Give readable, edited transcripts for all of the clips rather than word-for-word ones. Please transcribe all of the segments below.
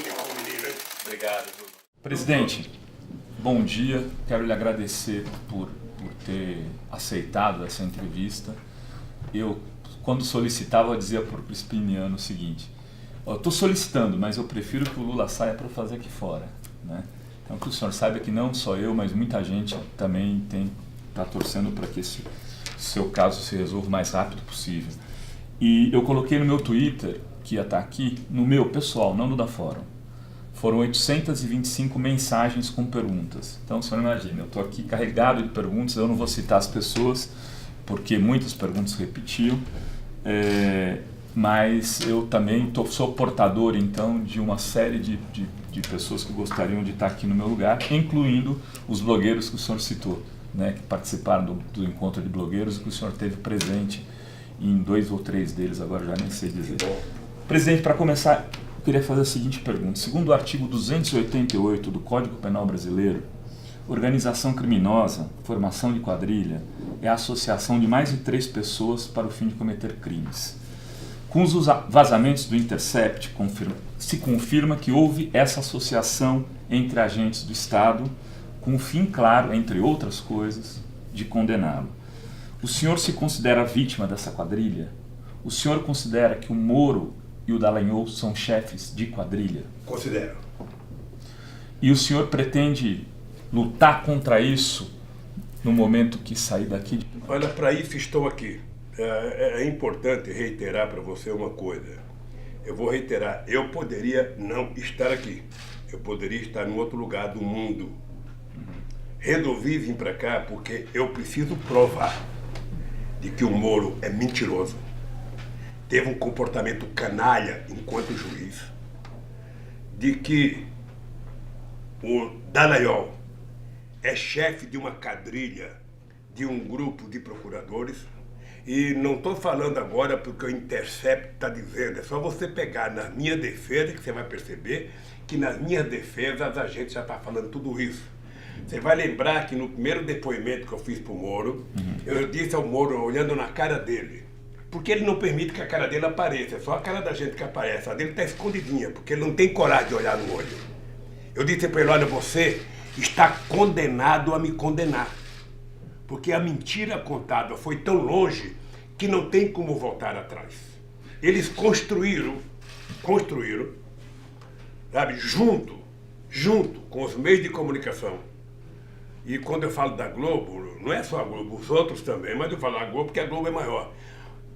saúde para o menino, hein? Obrigado. Presidente, bom dia. Quero lhe agradecer por ter aceitado essa entrevista. Eu, quando solicitava, dizia para o Crispiniano o seguinte: estou solicitando, mas eu prefiro que o Lula saia para fazer aqui fora, né? Então, que o senhor saiba que não só eu, mas muita gente também está torcendo para que esse seu caso se resolva o mais rápido possível. E eu coloquei no meu Twitter, que ia estar aqui, no meu pessoal, não no da Fórum. Foram 825 mensagens com perguntas. Então, o senhor imagina, eu estou aqui carregado de perguntas, eu não vou citar as pessoas, porque muitas perguntas repetiam, mas eu também sou portador, então, de uma série de pessoas que gostariam de estar aqui no meu lugar, incluindo os blogueiros que o senhor citou, né, que participaram do encontro de blogueiros e que o senhor teve presente em 2 ou 3 deles, agora já nem sei dizer. Presidente, para começar, eu queria fazer a seguinte pergunta. Segundo o artigo 288 do Código Penal Brasileiro, organização criminosa, formação de quadrilha, é a associação de mais de 3 pessoas para o fim de cometer crimes. Com os vazamentos do Intercept, se confirma que houve essa associação entre agentes do Estado, com o fim claro, entre outras coisas, de condená-lo. O senhor se considera vítima dessa quadrilha? O senhor considera que o Moro e o Dallagnol são chefes de quadrilha? Considero. E o senhor pretende lutar contra isso no momento que sair daqui? Olha, para isso estou aqui. É importante reiterar para você uma coisa. Eu vou reiterar, eu poderia não estar aqui. Eu poderia estar em outro lugar do mundo. Resolvi vir para cá porque eu preciso provar de que o Moro é mentiroso, teve um comportamento canalha enquanto juiz, de que o Dallagnol é chefe de uma quadrilha, de um grupo de procuradores, e não estou falando agora porque o Intercept está dizendo, é só você pegar na minha defesa que você vai perceber que nas minhas defesas a gente já está falando tudo isso. Você vai lembrar que no primeiro depoimento que eu fiz para o Moro, eu disse ao Moro, olhando na cara dele, porque ele não permite que a cara dele apareça, é só a cara da gente que aparece, a dele está escondidinha, porque ele não tem coragem de olhar no olho. Eu disse para ele, olha, você está condenado a me condenar, porque a mentira contada foi tão longe que não tem como voltar atrás. Eles construíram, sabe, junto com os meios de comunicação. E quando eu falo da Globo, não é só a Globo, os outros também, mas eu falo a Globo porque a Globo é maior.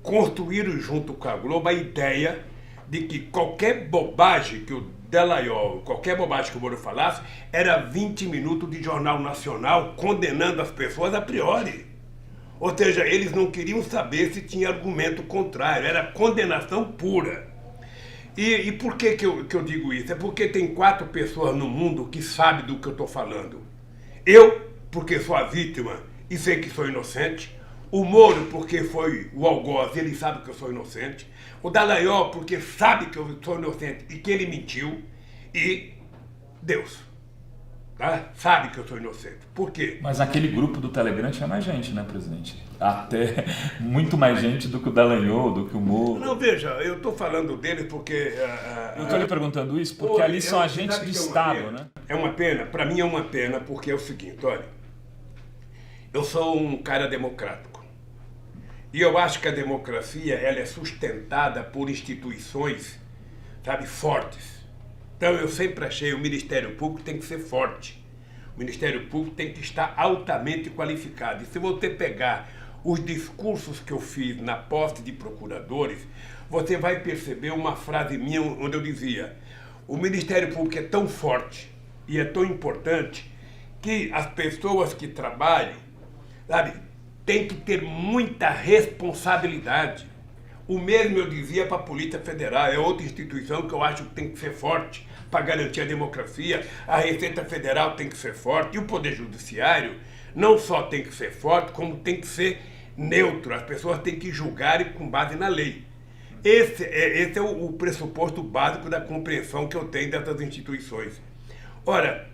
Construíram junto com a Globo a ideia de que qualquer bobagem que o Dallagnol, qualquer bobagem que o Moro falasse, era 20 minutos de jornal nacional condenando as pessoas a priori. Ou seja, eles não queriam saber se tinha argumento contrário, era condenação pura. E por que eu digo isso? É porque tem 4 pessoas no mundo que sabem do que eu estou falando. Eu, porque sou a vítima e sei que sou inocente. O Moro, porque foi o algoz, ele sabe que eu sou inocente. O Dallagnol, porque sabe que eu sou inocente e que ele mentiu. E Deus, tá? Sabe que eu sou inocente. Por quê? Mas aquele grupo do Telegram tinha mais gente, né, presidente? Até muito mais gente do que o Dallagnol, do que o Moro. Não, veja, eu estou falando dele porque... eu estou lhe perguntando isso porque ali são agentes do Estado, né? É uma pena, para mim é uma pena, porque é o seguinte, olha, eu sou um cara democrático. E eu acho que a democracia, ela é sustentada por instituições, sabe, fortes. Então eu sempre achei o Ministério Público tem que ser forte. O Ministério Público tem que estar altamente qualificado. E se você pegar os discursos que eu fiz na posse de procuradores, você vai perceber uma frase minha onde eu dizia: o Ministério Público é tão forte e é tão importante que as pessoas que trabalham, sabe, têm que ter muita responsabilidade. O mesmo eu dizia para a Polícia Federal, é outra instituição que eu acho que tem que ser forte para garantir a democracia. A Receita Federal tem que ser forte e o Poder Judiciário não só tem que ser forte, como tem que ser neutro. As pessoas têm que julgar com base na lei. Esse é o pressuposto básico da compreensão que eu tenho dessas instituições. Ora,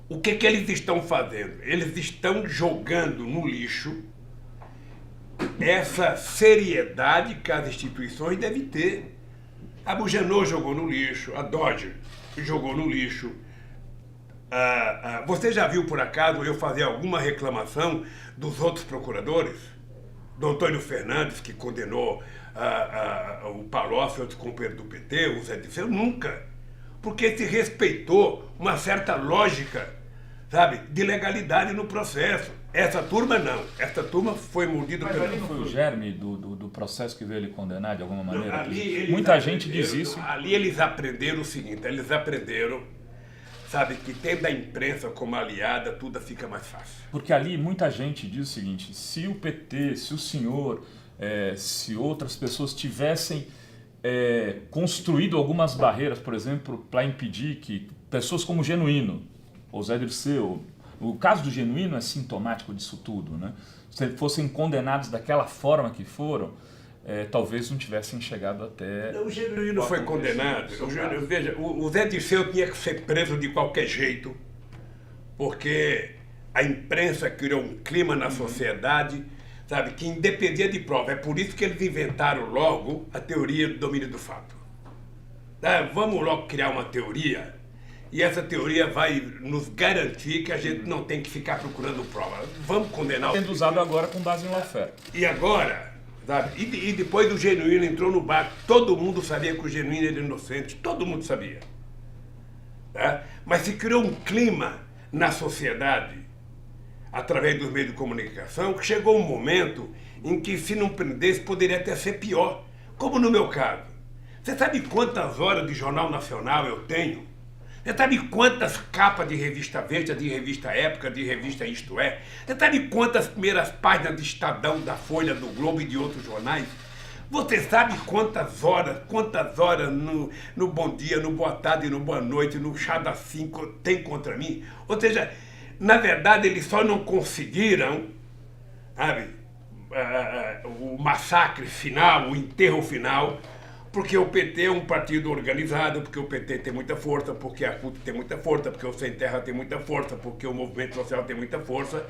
o que eles estão fazendo? Eles estão jogando no lixo essa seriedade que as instituições devem ter. A Bugenor jogou no lixo, a Dodge jogou no lixo. Você já viu, por acaso, eu fazer alguma reclamação dos outros procuradores? Do Antônio Fernandes, que condenou o Palocci, outros companheiros do PT, o Zé Disseu? Nunca. Porque se respeitou uma certa lógica, sabe, de legalidade no processo. Essa turma não. Essa turma foi mordida pelo... Mas ali não foi o germe do processo que veio ele condenar de alguma maneira? Ali muita gente diz isso. Ali eles aprenderam o seguinte, eles aprenderam, sabe, que tendo a imprensa como aliada, tudo fica mais fácil. Porque ali muita gente diz o seguinte, se o PT, se o senhor, se outras pessoas tivessem construído algumas barreiras, por exemplo, para impedir que pessoas como o Genuíno, ou Zé Dirceu, o caso do Genuíno é sintomático disso tudo, né? Se fossem condenados daquela forma que foram, talvez não tivessem chegado até... O Genuíno foi condenado. Veja, o Zé Dirceu tinha que ser preso de qualquer jeito, porque a imprensa criou um clima na sociedade, sabe, que independia de prova. É por isso que eles inventaram logo a teoria do domínio do fato. Vamos logo criar uma teoria, e essa teoria vai nos garantir que a gente não tem que ficar procurando prova. Vamos condenar o... Sendo usado agora com base em lawfare. E agora, sabe, e depois o Genuíno entrou no barco, todo mundo sabia que o Genuíno era inocente, todo mundo sabia. Tá? Mas se criou um clima na sociedade, através dos meios de comunicação, que chegou um momento em que, se não prendesse, poderia até ser pior. Como no meu caso. Você sabe quantas horas de Jornal Nacional eu tenho? Você sabe quantas capas de revista Veja, de revista Época, de revista Isto É? Você sabe quantas primeiras páginas de Estadão, da Folha, do Globo e de outros jornais? Você sabe quantas horas no Bom Dia, no Boa Tarde, no Boa Noite, no Chá das 5 tem contra mim? Ou seja, na verdade eles só não conseguiram, sabe, o massacre final, o enterro final, porque o PT é um partido organizado, porque o PT tem muita força, porque a CUT tem muita força, porque o Sem Terra tem muita força, porque o movimento social tem muita força,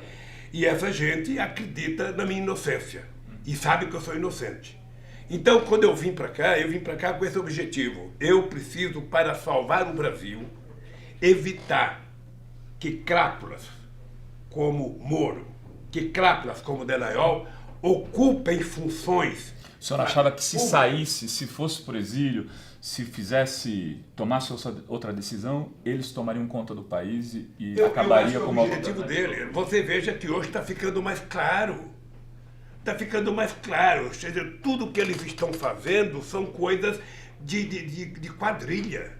e essa gente acredita na minha inocência e sabe que eu sou inocente. Então, quando eu vim para cá com esse objetivo. Eu preciso, para salvar o Brasil, evitar que crápulas como Moro, que crápulas como Dallagnol ocupem funções. O senhor achava que se saísse, se fosse por exílio, se tomasse outra decisão, eles tomariam conta do país e acabaria como... o objetivo dele. Você veja que hoje está ficando mais claro. Está ficando mais claro. Ou seja, tudo que eles estão fazendo são coisas de quadrilha.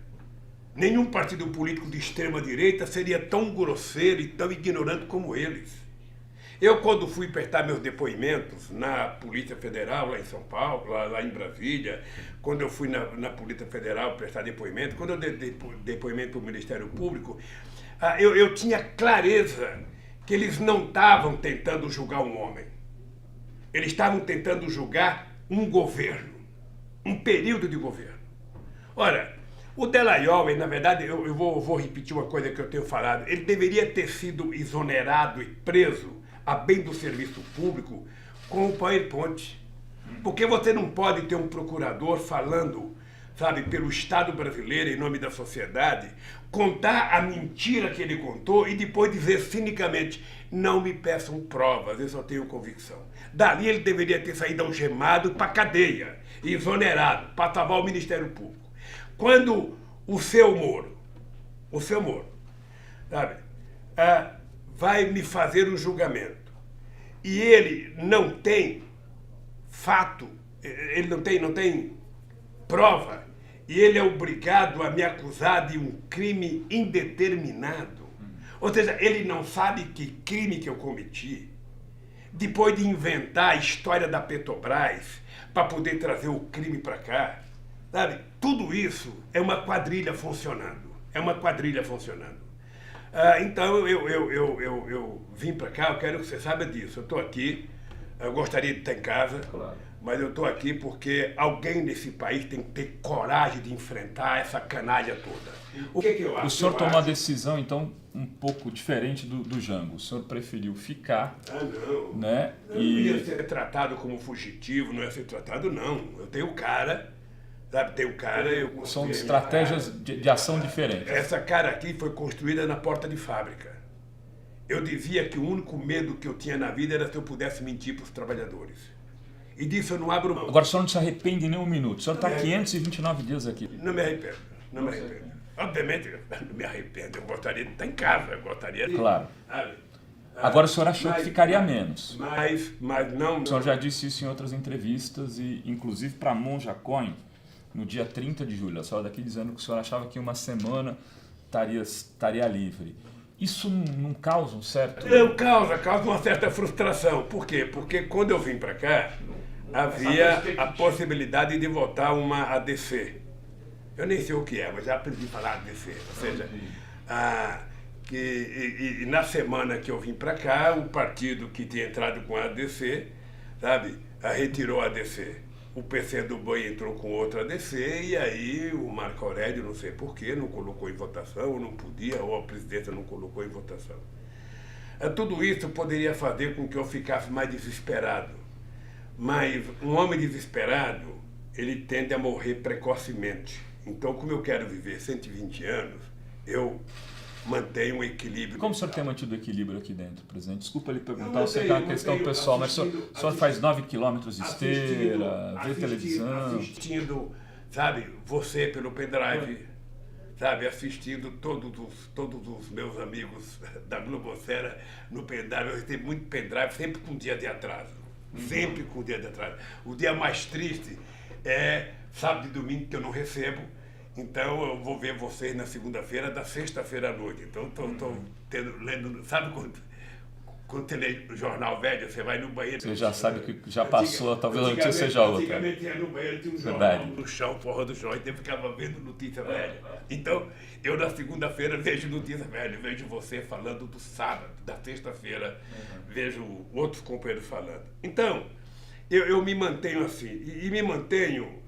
Nenhum partido político de extrema-direita seria tão grosseiro e tão ignorante como eles. Eu, quando fui prestar meus depoimentos na Polícia Federal, lá em São Paulo, lá em Brasília, quando eu fui na Polícia Federal prestar depoimento, quando eu dei depoimento para o Ministério Público, eu tinha clareza que eles não estavam tentando julgar um homem. Eles estavam tentando julgar um governo, um período de governo. Ora, o Dallagnol, na verdade, eu vou repetir uma coisa que eu tenho falado, ele deveria ter sido exonerado e preso a bem do serviço público com o PowerPoint. Porque você não pode ter um procurador falando, sabe, pelo Estado brasileiro, em nome da sociedade, contar a mentira que ele contou e depois dizer cinicamente, não me peçam provas, eu só tenho convicção. Dali ele deveria ter saído algemado para a cadeia, exonerado, para salvar o Ministério Público. Quando o seu Moro, sabe, vai me fazer um julgamento e ele não tem fato, ele não tem prova, e ele é obrigado a me acusar de um crime indeterminado. Ou seja, ele não sabe que crime que eu cometi, depois de inventar a história da Petrobras para poder trazer o crime para cá, sabe? Tudo isso é uma quadrilha funcionando. Então eu vim para cá, eu quero que você saiba disso. Eu estou aqui, eu gostaria de estar em casa, claro, mas eu estou aqui porque alguém nesse país tem que ter coragem de enfrentar essa canalha toda. O que eu acho? O senhor tomou uma decisão, então, um pouco diferente do Jango. O senhor preferiu ficar, não. Né? Não ia ser tratado como fugitivo, não ia ser tratado, não. Eu tenho cara, Sabe, tem um cara... São estratégias de ação diferentes. Essa cara aqui foi construída na porta de fábrica. Eu dizia que o único medo que eu tinha na vida era se eu pudesse mentir para os trabalhadores. E disso eu não abro mão. Agora o senhor não se arrepende nem um minuto. O senhor está 529 dias aqui. Não me arrependo, não me arrependo. Obviamente, eu não me arrependo. Eu gostaria de estar em casa, eu gostaria de... Claro. Agora o senhor achou que ficaria menos. Mas não... O senhor já disse isso em outras entrevistas, e inclusive para a Monja Coin, no dia 30 de julho. A senhora daqui dizendo que o senhor achava que uma semana estaria livre. Isso não causa um certo... Causa uma certa frustração. Por quê? Porque quando eu vim para cá, havia a possibilidade de votar uma ADC. Eu nem sei o que é, mas já aprendi a falar ADC. Ou seja, e na semana que eu vim para cá, o partido que tinha entrado com a ADC, sabe, retirou a ADC. O PCdoB entrou com outra ADC e aí o Marco Aurélio, não sei porquê, não colocou em votação, ou não podia, ou a presidenta não colocou em votação. Tudo isso poderia fazer com que eu ficasse mais desesperado. Mas um homem desesperado, ele tende a morrer precocemente. Então, como eu quero viver 120 anos, eu mantenho um equilíbrio. Como o senhor tem mantido o equilíbrio aqui dentro, presidente? Desculpa lhe perguntar, eu sei que é uma questão pessoal, mas o senhor faz 9 quilômetros de esteira, vê televisão... Assistindo, sabe, você pelo pendrive, sabe, assistindo todos os meus amigos da Globosfera no pendrive. Eu recebo muito pendrive, sempre com um dia de atraso. Sempre com um dia de atraso. O dia mais triste é sábado e domingo, que eu não recebo. Então eu vou ver vocês na segunda-feira, da sexta-feira à noite. Então estou lendo, sabe quando você lê o jornal velho, você vai no banheiro... Você já sabe que já passou, talvez a notícia seja outra. Antigamente ia no banheiro, tinha um jornal no chão, porra do chão, então eu ficava vendo notícia velha. Então eu na segunda-feira vejo notícia velha, vejo você falando do sábado, da sexta-feira, vejo outros companheiros falando. Então, eu me mantenho assim, e me mantenho...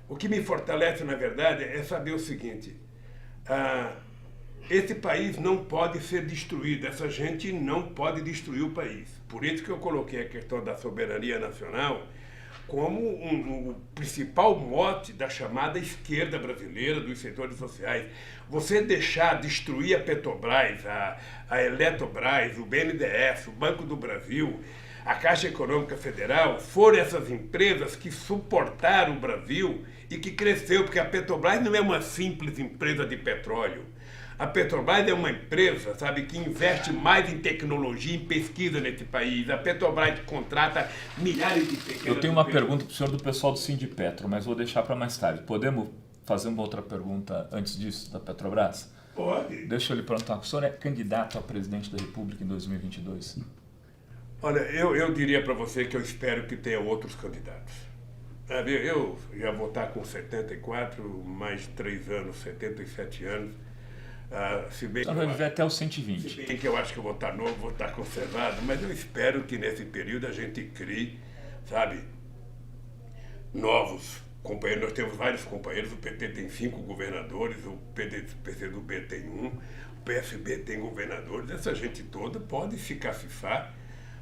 O que me fortalece, na verdade, é saber o seguinte: esse país não pode ser destruído, essa gente não pode destruir o país. Por isso que eu coloquei a questão da soberania nacional como o principal mote da chamada esquerda brasileira, dos setores sociais. Você deixar destruir a Petrobras, a Eletrobras, o BNDES, o Banco do Brasil, a Caixa Econômica Federal, foram essas empresas que suportaram o Brasil e que cresceu, porque a Petrobras não é uma simples empresa de petróleo. A Petrobras é uma empresa, sabe, que investe mais em tecnologia, em pesquisa nesse país. A Petrobras contrata milhares de pequenas... Eu tenho uma pergunta para o senhor do pessoal do Sindipetro, mas vou deixar para mais tarde. Podemos fazer uma outra pergunta antes disso, da Petrobras? Pode. Deixa eu lhe perguntar, o senhor é candidato a presidente da República em 2022? Olha, eu diria para você que eu espero que tenha outros candidatos. Eu já vou estar com 74, mais 3 anos, 77 anos. Se bem vai viver até os 120. Se bem que eu acho que eu vou estar novo, vou estar conservado, mas eu espero que nesse período a gente crie, sabe, novos companheiros. Nós temos vários companheiros, o PT tem 5 governadores, o PCdoB tem 1, o PSB tem governadores. Essa gente toda pode se cacifar.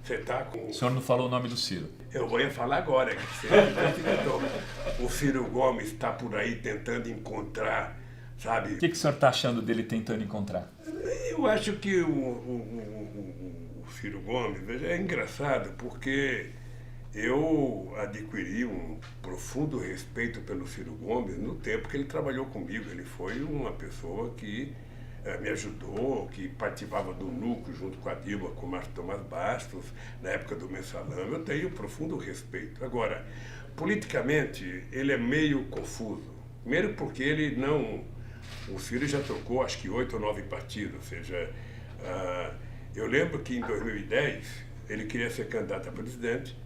Você tá com... O senhor não falou o nome do Ciro. Eu vou falar agora. O Ciro Gomes está por aí tentando encontrar, sabe... O que o senhor está achando dele tentando encontrar? Eu acho que o Ciro Gomes é engraçado, porque eu adquiri um profundo respeito pelo Ciro Gomes no tempo que ele trabalhou comigo. Ele foi uma pessoa que me ajudou, que participava do núcleo junto com a Dilma, com o Márcio Tomás Bastos, na época do Mensalão. Eu tenho profundo respeito. Agora, politicamente, ele é meio confuso. Primeiro porque ele não... O Ciro já trocou, acho que 8 ou 9 partidos. Ou seja, eu lembro que em 2010 ele queria ser candidato a presidente.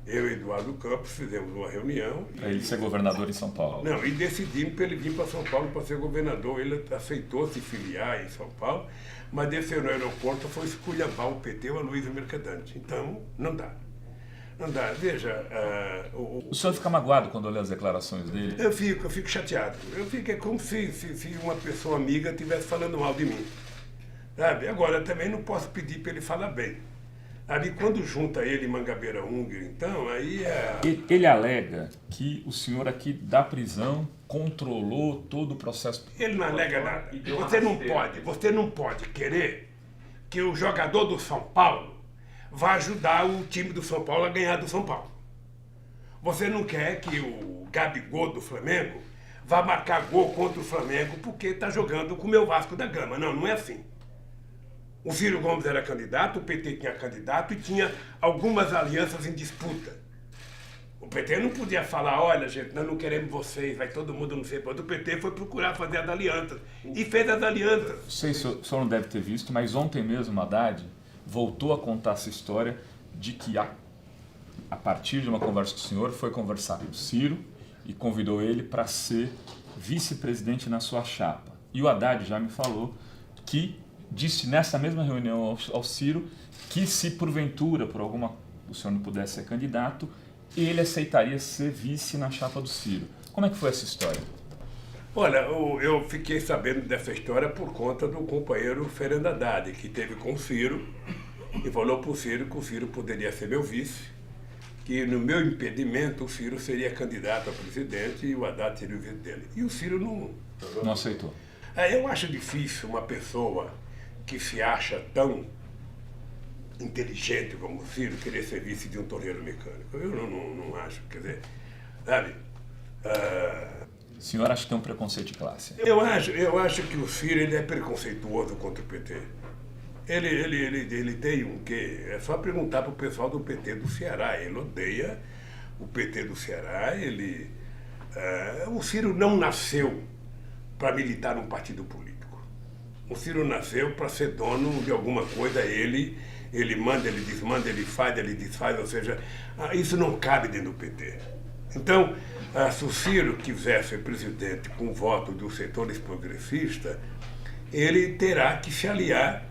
Eu e Eduardo Campos fizemos uma reunião. Para ele ser governador em São Paulo. Não, e decidimos para ele vir para São Paulo para ser governador. Ele aceitou se filiar em São Paulo, mas desceu no aeroporto, foi esculhambar o PT ou a Luiza Mercadante. Então, não dá. Não dá. Veja... O senhor fica magoado quando lê as declarações dele? Eu fico chateado. É como se uma pessoa amiga estivesse falando mal de mim. Sabe? Agora, também não posso pedir para ele falar bem. Ali, quando junta ele e Mangabeira Unger, então, aí é... Ele alega que o senhor aqui da prisão controlou todo o processo. Ele não alega nada. Você não pode querer que o jogador do São Paulo vá ajudar o time do São Paulo a ganhar do São Paulo. Você não quer que o Gabigol do Flamengo vá marcar gol contra o Flamengo porque está jogando com o meu Vasco da Gama. Não, não é assim. O Ciro Gomes era candidato, o PT tinha candidato e tinha algumas alianças em disputa. O PT não podia falar, olha gente, nós não queremos vocês, vai todo mundo não sei quanto. O PT foi procurar fazer as alianças e fez as alianças. Não sei se o senhor não deve ter visto, mas ontem mesmo Haddad voltou a contar essa história de que a partir de uma conversa com o senhor foi conversar com o Ciro e convidou ele para ser vice-presidente na sua chapa. E o Haddad já me falou que disse nessa mesma reunião ao Ciro que se porventura, por alguma, o senhor não pudesse ser candidato, ele aceitaria ser vice na chapa do Ciro. Como é que foi essa história? Olha, eu fiquei sabendo dessa história por conta do companheiro Fernando Haddad, que teve com o Ciro e falou para o Ciro que o Ciro poderia ser meu vice, que no meu impedimento o Ciro seria candidato a presidente e o Haddad seria o vice dele. E o Ciro não aceitou. Eu acho difícil uma pessoa que se acha tão inteligente como o Ciro querer ser vice de um torneiro mecânico. Eu não acho, quer dizer, sabe? O senhor acha que tem um preconceito de classe? Eu acho que o Ciro ele é preconceituoso contra o PT. Ele tem um quê? É só perguntar para o pessoal do PT do Ceará. Ele odeia o PT do Ceará. O Ciro não nasceu para militar num partido político. O Ciro nasceu para ser dono de alguma coisa. Ele manda, ele desmanda, ele faz, ele desfaz. Ou seja, isso não cabe dentro do PT. Então, se o Ciro quiser ser presidente com o voto dos setores progressistas, ele terá que se aliar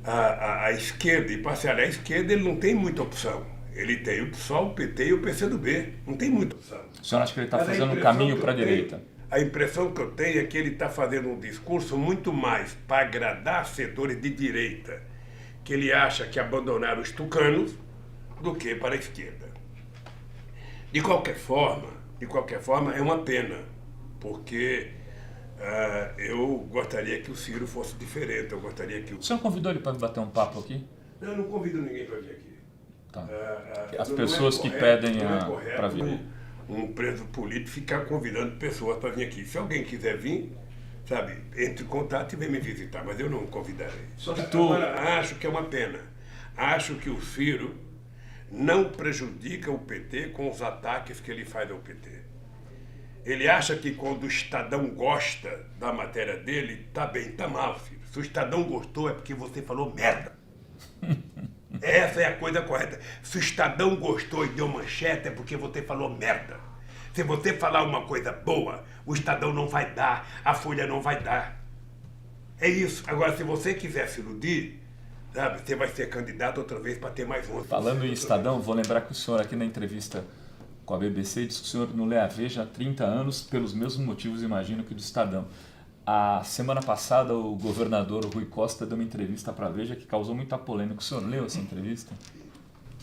à esquerda. E para se aliar à esquerda, ele não tem muita opção. Ele tem só o PT e o PCdoB. Não tem muita opção. O senhor acha que ele está fazendo um caminho para a direita? A impressão que eu tenho é que ele está fazendo um discurso muito mais para agradar setores de direita, que ele acha que abandonaram os tucanos, do que para a esquerda. De qualquer forma, é uma pena, porque eu gostaria que o Ciro fosse diferente, eu gostaria que... O senhor convidou ele para bater um papo aqui? Não, eu não convido ninguém para vir aqui. Tá. As pessoas que pedem para vir. Um preso político ficar convidando pessoas para vir aqui. Se alguém quiser vir, sabe, entre em contato e vem me visitar, mas eu não convidarei. Agora, acho que é uma pena. Acho que o Ciro não prejudica o PT com os ataques que ele faz ao PT. Ele acha que quando o Estadão gosta da matéria dele, tá bem, tá mal, Ciro. Se o Estadão gostou é porque você falou merda. Essa é a coisa correta. Se o Estadão gostou e deu manchete é porque você falou merda. Se você falar uma coisa boa, o Estadão não vai dar, a Folha não vai dar. É isso. Agora, se você quiser se iludir, sabe, você vai ser candidato outra vez para ter mais um. Falando em Estadão, vou lembrar que o senhor aqui na entrevista com a BBC disse que o senhor não lê a Veja há 30 anos pelos mesmos motivos, imagino, que do Estadão. A semana passada, o governador Rui Costa deu uma entrevista para a Veja que causou muita polêmica. O senhor leu essa entrevista? O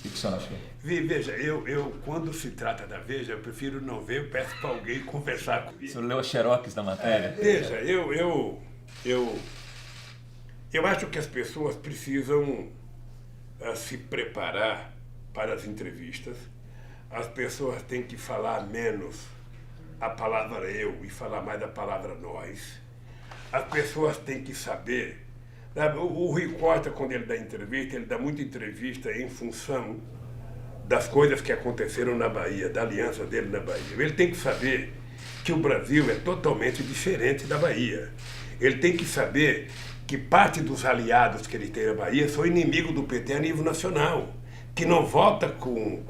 que o senhor achou? Veja, eu quando se trata da Veja, eu prefiro não ver, eu peço para alguém conversar comigo. O senhor leu a xerox da matéria? Veja, eu acho que as pessoas precisam se preparar para as entrevistas. As pessoas têm que falar menos a palavra eu e falar mais a palavra nós. As pessoas têm que saber. Sabe? O Rui Costa, quando ele dá entrevista, ele dá muita entrevista em função das coisas que aconteceram na Bahia, da aliança dele na Bahia. Ele tem que saber que o Brasil é totalmente diferente da Bahia. Ele tem que saber que parte dos aliados que ele tem na Bahia são inimigos do PT a nível nacional, que não vota com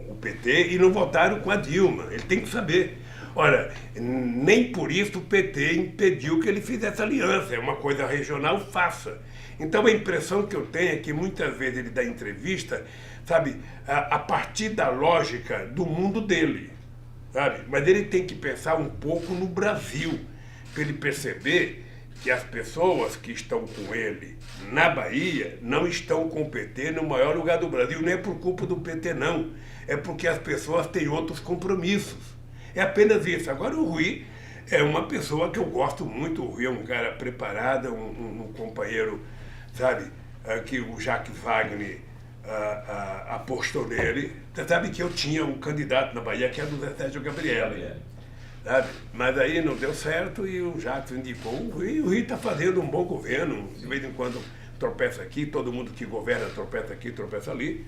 o PT e não votaram com a Dilma. Ele tem que saber. Ora, nem por isso o PT impediu que ele fizesse aliança. É uma coisa regional, faça. Então a impressão que eu tenho é que muitas vezes ele dá entrevista, sabe, a partir da lógica do mundo dele, sabe? Mas ele tem que pensar um pouco no Brasil, para ele perceber que as pessoas que estão com ele na Bahia não estão com o PT no maior lugar do Brasil. Não é por culpa do PT, não. É porque as pessoas têm outros compromissos. É apenas isso. Agora, o Rui é uma pessoa que eu gosto muito. O Rui é um cara preparado, um companheiro, sabe, que o Jacques Wagner apostou nele. Você sabe que eu tinha um candidato na Bahia que era o Zé Sérgio Gabriel. Sabe? Mas aí não deu certo e o Jacques indicou o Rui. E o Rui está fazendo um bom governo. De vez em quando tropeça aqui, todo mundo que governa tropeça aqui, tropeça ali.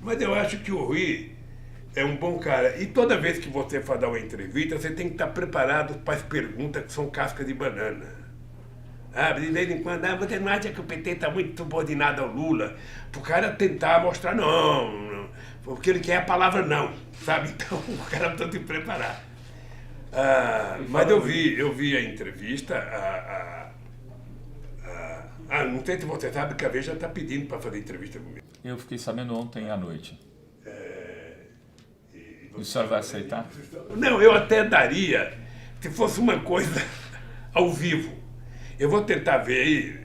Mas eu acho que o Rui é um bom cara. E toda vez que você for dar uma entrevista, você tem que estar preparado para as perguntas que são casca de banana. De vez em quando, você não acha que o PT está muito subordinado ao Lula? Para o cara tentar mostrar, não, porque ele quer a palavra não, sabe? Então o cara precisa se preparar. Mas eu vi a entrevista, não sei se você sabe que a Veja está pedindo para fazer entrevista comigo. Eu fiquei sabendo ontem à noite. O senhor vai aceitar? Não, eu até daria, se fosse uma coisa ao vivo. Eu vou tentar ver aí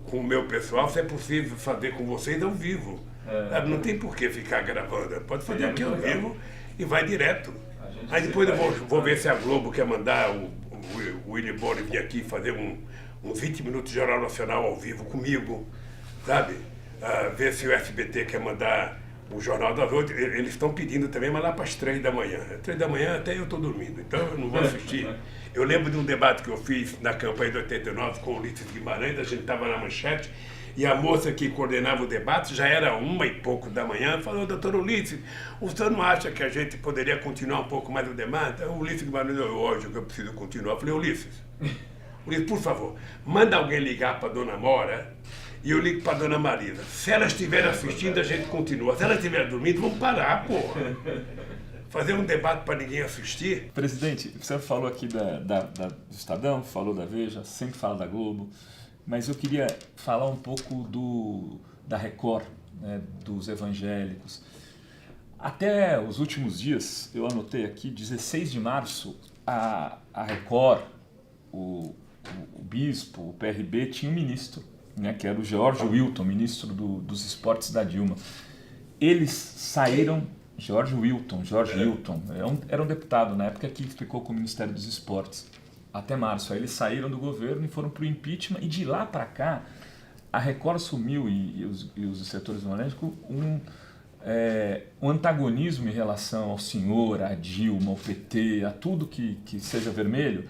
com o meu pessoal se é possível fazer com vocês ao vivo. Não tem por que ficar gravando, pode fazer aqui ao vivo e vai direto. Aí depois eu vou ver se a Globo quer mandar o Willy Bonner vir aqui fazer uns 20 minutos de Jornal Nacional ao vivo comigo, sabe? Ver se o SBT quer mandar o Jornal das 8. Eles estão pedindo também, mas lá para as 3 da manhã. 3 da manhã até eu estou dormindo, então eu não vou assistir. Eu lembro de um debate que eu fiz na campanha de 89 com o Ulisses Guimarães, a gente estava na Manchete, e a moça que coordenava o debate, já era 1 e pouco da manhã, falou: doutor Ulisses, o senhor não acha que a gente poderia continuar um pouco mais o debate? O Ulisses Guimarães, hoje que eu preciso continuar. Eu falei: Ulisses, por favor, manda alguém ligar para a dona Mora e eu ligo para a dona Marisa. Se ela estiver assistindo, a gente continua. Se ela estiver dormindo, vamos parar, porra. Fazer um debate para ninguém assistir. Presidente, o senhor falou aqui do Estadão, falou da Veja, sempre fala da Globo, mas eu queria falar um pouco da Record, né, dos evangélicos. Até os últimos dias, eu anotei aqui, 16 de março, a Record, o bispo, o PRB, tinha um ministro, né, que era o George Wilton, ministro dos esportes da Dilma. Eles saíram... George Wilton, era um deputado na época que ficou com o Ministério dos Esportes até março. Aí eles saíram do governo e foram para o impeachment, e de lá para cá a Record assumiu, e os setores evangélicos, um antagonismo em relação ao senhor, à Dilma, ao PT, a tudo que seja vermelho,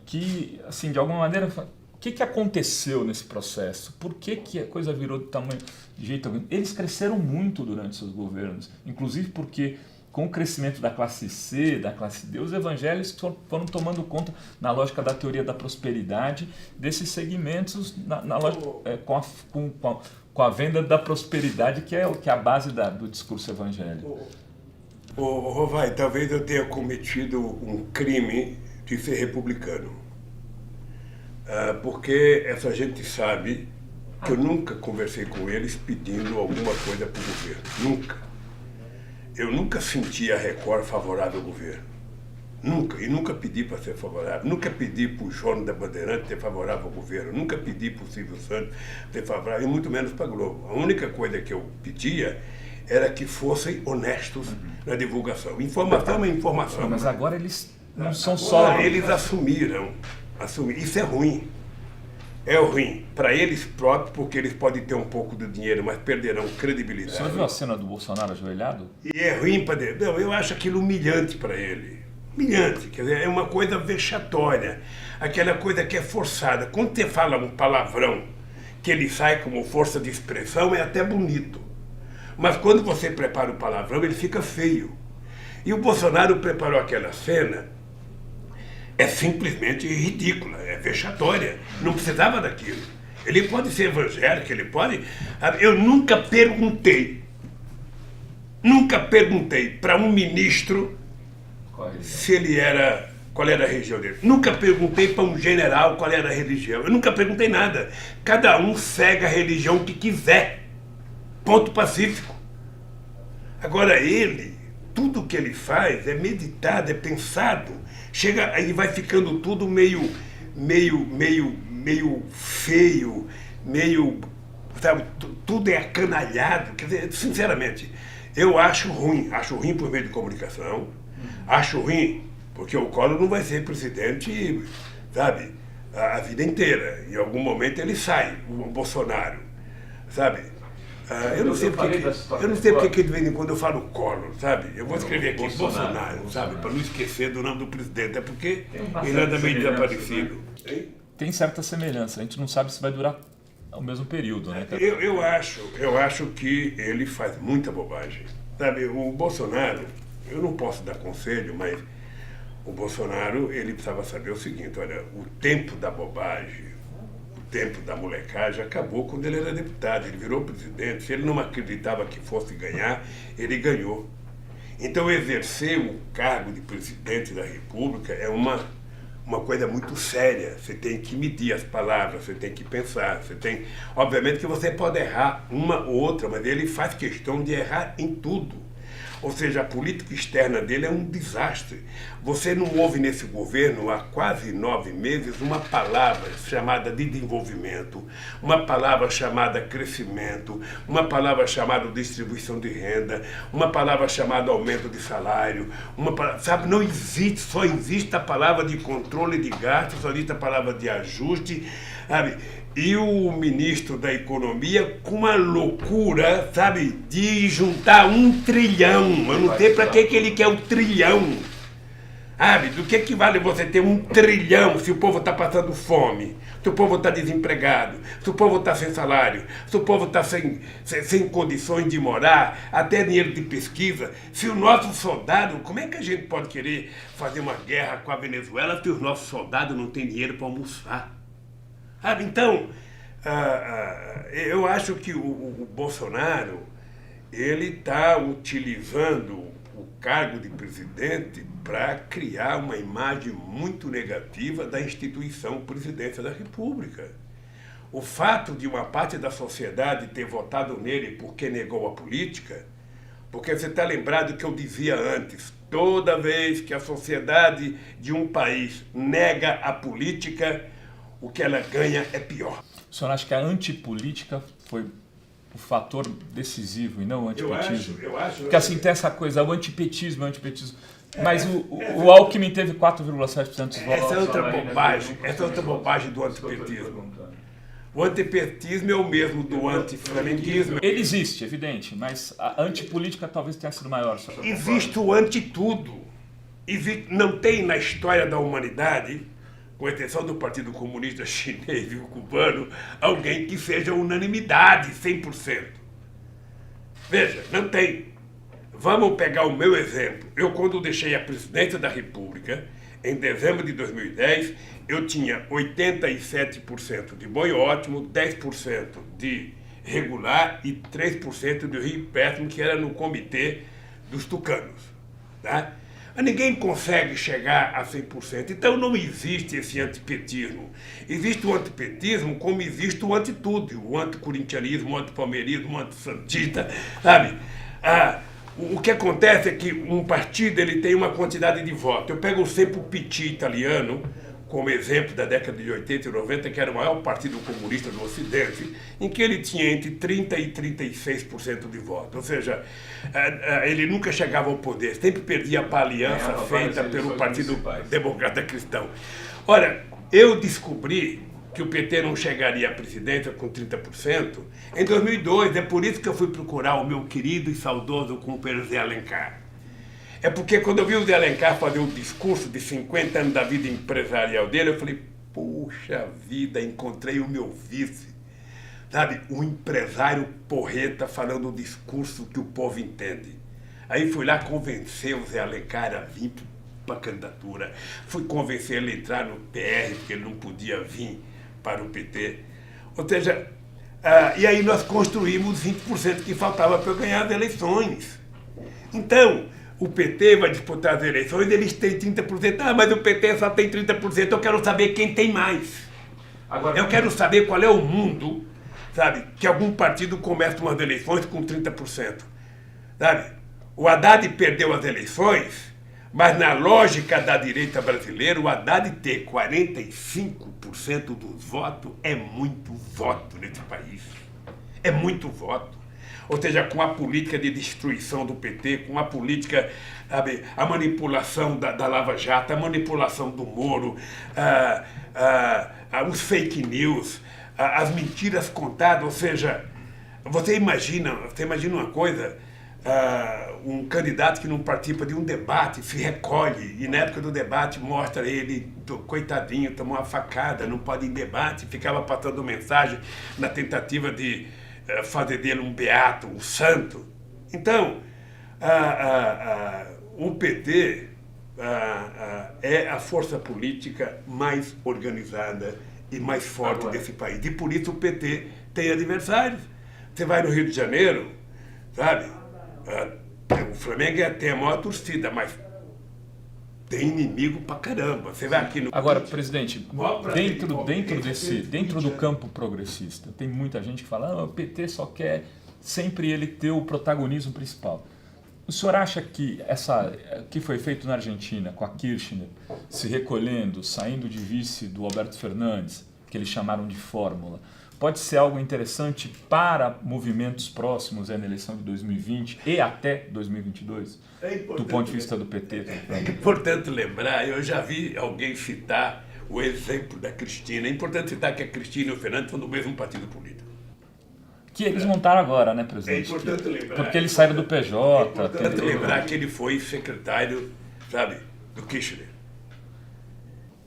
que, assim, de alguma maneira... O que aconteceu nesse processo? Por que a coisa virou de jeito algum? Eles cresceram muito durante seus governos, inclusive porque, com o crescimento da classe C, da classe D, os evangélicos foram tomando conta, na lógica da teoria da prosperidade, desses segmentos, na lógica, com a venda da prosperidade, que é a base do discurso evangélico. Rovai, talvez eu tenha cometido um crime de ser republicano. Porque essa gente sabe que eu nunca conversei com eles pedindo alguma coisa para o governo. Nunca. Eu nunca senti a Record favorável ao governo. Nunca. E nunca pedi para ser favorável. Nunca pedi para o João da Bandeirante ser favorável ao governo. Nunca pedi para o Silvio Santos ser favorável, e muito menos para a Globo. A única coisa que eu pedia era que fossem honestos na divulgação. Informação é informação. Mas agora eles não são só... Eles assumiram. Isso é ruim. É ruim para eles próprios, porque eles podem ter um pouco de dinheiro, mas perderão credibilidade. O senhor viu a cena do Bolsonaro ajoelhado? E é ruim para ele. Não, eu acho aquilo humilhante para ele. Humilhante, quer dizer, é uma coisa vexatória. Aquela coisa que é forçada. Quando você fala um palavrão que ele sai como força de expressão, é até bonito. Mas quando você prepara o palavrão, ele fica feio. E o Bolsonaro preparou aquela cena... É simplesmente ridícula, é vexatória. Não precisava daquilo. Ele pode ser evangélico, ele pode... Eu nunca perguntei para um ministro se ele era... Qual era a religião dele. Nunca perguntei para um general qual era a religião. Eu nunca perguntei nada. Cada um segue a religião que quiser. Ponto pacífico. Agora ele, tudo que ele faz é meditado, é pensado. Chega aí, vai ficando tudo meio meio feio, meio, sabe, tudo é acanalhado. Quer dizer, sinceramente, eu acho ruim por meio de comunicação, acho ruim porque o Collor não vai ser presidente, sabe, a vida inteira. Em algum momento ele sai, o Bolsonaro, sabe? Eu não sei porque de vez em quando eu falo Collor, sabe? Eu vou escrever aqui Bolsonaro, sabe? Para não esquecer do nome do presidente, é porque ele anda meio desaparecido. Né? Tem certa semelhança, a gente não sabe se vai durar o mesmo período, né? Eu acho que ele faz muita bobagem, sabe? O Bolsonaro, eu não posso dar conselho, mas o Bolsonaro, ele precisava saber o seguinte, olha, o tempo da bobagem, o tempo da molecagem acabou quando ele era deputado, ele virou presidente. Se ele não acreditava que fosse ganhar, ele ganhou. Então exercer o cargo de presidente da República é uma coisa muito séria. Você tem que medir as palavras, você tem que pensar, obviamente que você pode errar uma ou outra, mas ele faz questão de errar em tudo. Ou seja, a política externa dele é um desastre. Você não ouve nesse governo, há quase 9 meses, uma palavra chamada desenvolvimento, uma palavra chamada crescimento, uma palavra chamada distribuição de renda, uma palavra chamada aumento de salário, sabe, não existe, só existe a palavra de controle de gastos, só existe a palavra de ajuste, sabe? E o ministro da Economia com uma loucura, sabe, de juntar 1 trilhão. Eu não sei para que ele quer 1 trilhão. Sabe, do que vale você ter 1 trilhão se o povo está passando fome, se o povo está desempregado, se o povo está sem salário, se o povo está sem condições de morar, até dinheiro de pesquisa. Se o nosso soldado, como é que a gente pode querer fazer uma guerra com a Venezuela se os nossos soldados não têm dinheiro para almoçar? Então, eu acho que o Bolsonaro, ele está utilizando o cargo de presidente para criar uma imagem muito negativa da instituição Presidência da República. O fato de uma parte da sociedade ter votado nele porque negou a política, porque você está lembrado que eu dizia antes, toda vez que a sociedade de um país nega a política, o que ela ganha é pior. O senhor acha que a antipolítica foi o fator decisivo e não o antipetismo? Eu acho. Porque assim tem essa coisa, o antipetismo. Mas o Alckmin teve 4,7% dos votos. Essa é outra bobagem do antipetismo. O antipetismo é o mesmo do antiflamenguismo. Ele existe, evidente, mas a antipolítica talvez tenha sido maior. Existe o anti-tudo. Não tem na história da humanidade, com exceção do Partido Comunista Chinês e o cubano, alguém que seja unanimidade, 100%. Veja, não tem. Vamos pegar o meu exemplo. Eu, quando deixei a presidência da República, em dezembro de 2010, eu tinha 87% de bom e ótimo, 10% de regular e 3% de ruim péssimo, que era no comitê dos tucanos. Tá? Mas ninguém consegue chegar a 100%. Então não existe esse antipetismo. Existe o antipetismo como existe o antitudo, o anticorintianismo, o antipalmeirismo, o antissantista, sabe? O que acontece é que um partido ele tem uma quantidade de votos. Eu pego sempre o PT italiano como exemplo da década de 80 e 90, que era o maior partido comunista do Ocidente, em que ele tinha entre 30% e 36% de votos. Ou seja, ele nunca chegava ao poder, sempre perdia para a aliança feita pelo Partido Democrata Cristão. Ora, eu descobri que o PT não chegaria à presidência com 30% em 2002. É por isso que eu fui procurar o meu querido e saudoso companheiro Zé Alencar. É porque quando eu vi o Zé Alencar fazer o discurso de 50 anos da vida empresarial dele, eu falei, puxa vida, encontrei o meu vice. Sabe, um empresário porreta falando o discurso que o povo entende. Aí fui lá convencer o Zé Alencar a vir para a candidatura. Fui convencer ele a entrar no PR, porque ele não podia vir para o PT. Ou seja, e aí nós construímos 20% que faltava para eu ganhar as eleições. Então, o PT vai disputar as eleições, eles têm 30%. Mas o PT só tem 30%, eu quero saber quem tem mais. Eu quero saber qual é o mundo, sabe, que algum partido começa umas eleições com 30%. Sabe? O Haddad perdeu as eleições, Mas na lógica da direita brasileira, o Haddad ter 45% dos votos é muito voto nesse país. É muito voto. Ou seja, com a política de destruição do PT, com a política, sabe, a manipulação da Lava Jato, a manipulação do Moro, os fake news, as mentiras contadas, ou seja, você imagina uma coisa, um candidato que não participa de um debate se recolhe e na época do debate mostra ele, coitadinho, tomou uma facada, não pode ir em debate, ficava passando mensagem na tentativa de fazer dele um beato, um santo. Então, o PT é a força política mais organizada e mais forte desse país. E por isso o PT tem adversários. Você vai no Rio de Janeiro, sabe? O Flamengo tem a maior torcida, mas tem inimigo pra caramba. Você vai aqui no... Agora, presidente, dentro do campo progressista, tem muita gente que fala, o PT só quer sempre ele ter o protagonismo principal. O senhor acha que que foi feito na Argentina, com a Kirchner, se recolhendo, saindo de vice do Alberto Fernandes, que eles chamaram de fórmula, pode ser algo interessante para movimentos próximos na eleição de 2020 e até 2022, do ponto de vista do PT? É importante lembrar, eu já vi alguém citar o exemplo da Cristina. É importante citar que a Cristina e o Fernando são do mesmo partido político. Que eles montaram agora, né, presidente? É importante lembrar. Porque eles saíram do PJ. É importante lembrar que ele foi secretário, sabe, do Kirchner.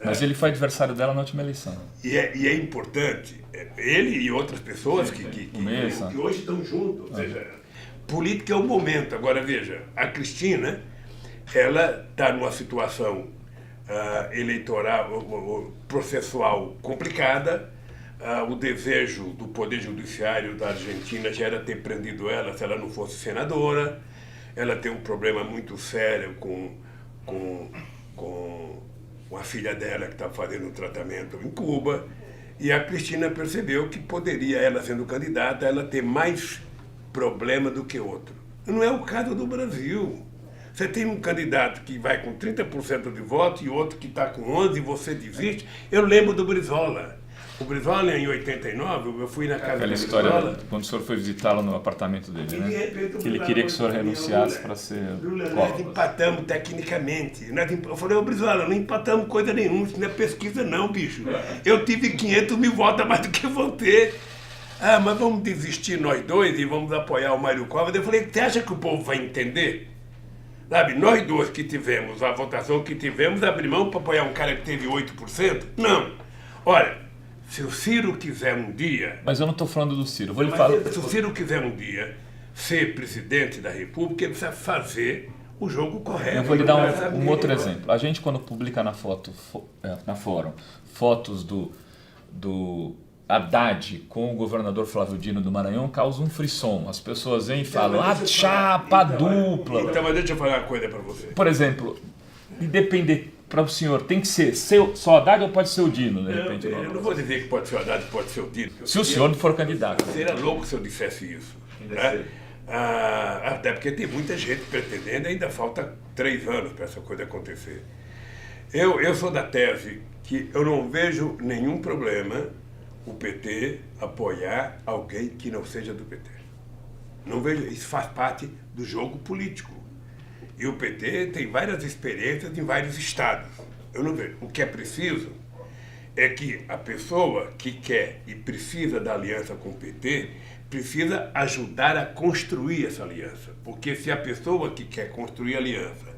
Mas ele foi adversário dela na última eleição. E é importante, ele e outras pessoas que hoje estão juntos. Ou seja, política é o momento. Agora, veja, a Cristina, ela está numa situação eleitoral, processual complicada. O desejo do Poder Judiciário da Argentina já era ter prendido ela se ela não fosse senadora. Ela tem um problema muito sério com a filha dela que está fazendo um tratamento em Cuba, e a Cristina percebeu que poderia, ela sendo candidata, ela ter mais problema do que outro. Não é o caso do Brasil. Você tem um candidato que vai com 30% de voto e outro que está com 11% e você desiste. Eu lembro do Brizola. O Brizola, em 89, eu fui na casa do Brizola. Aquela história, quando o senhor foi visitá-lo no apartamento dele, né? Que ele queria que o senhor renunciasse para ser... Nós empatamos tecnicamente. Eu falei, Brizola, não empatamos coisa nenhuma, isso não é pesquisa não, bicho. Eu tive 500 mil votos a mais do que você. Mas vamos desistir nós dois e vamos apoiar o Mário Covas. Eu falei, você acha que o povo vai entender? Sabe, nós dois que tivemos, a votação que tivemos, abrir mão para apoiar um cara que teve 8%? Não. Olha, se o Ciro quiser um dia... Mas eu não estou falando do Ciro. Vou lhe falar... Se o Ciro quiser um dia ser presidente da República, ele precisa fazer o jogo correto. Eu vou lhe dar um outro exemplo. A gente, quando publica na Fórum fotos do Haddad com o governador Flávio Dino do Maranhão, causa um frisson. As pessoas vêm e falam, chapa dupla. Então, mas deixa eu falar uma coisa para você. Por exemplo, independente... Para o senhor, tem que ser só Haddad ou pode ser o Dino, de repente? Eu não vou dizer que pode ser o Haddad, pode ser o Dino. Se o senhor não for candidato. Seria louco se eu dissesse isso. Né? Até porque tem muita gente pretendendo, ainda falta 3 anos para essa coisa acontecer. Eu sou da tese que eu não vejo nenhum problema o PT apoiar alguém que não seja do PT. Não vejo, isso faz parte do jogo político. E o PT tem várias experiências em vários estados. Eu não vejo. O que é preciso é que a pessoa que quer e precisa da aliança com o PT precisa ajudar a construir essa aliança. Porque se a pessoa que quer construir a aliança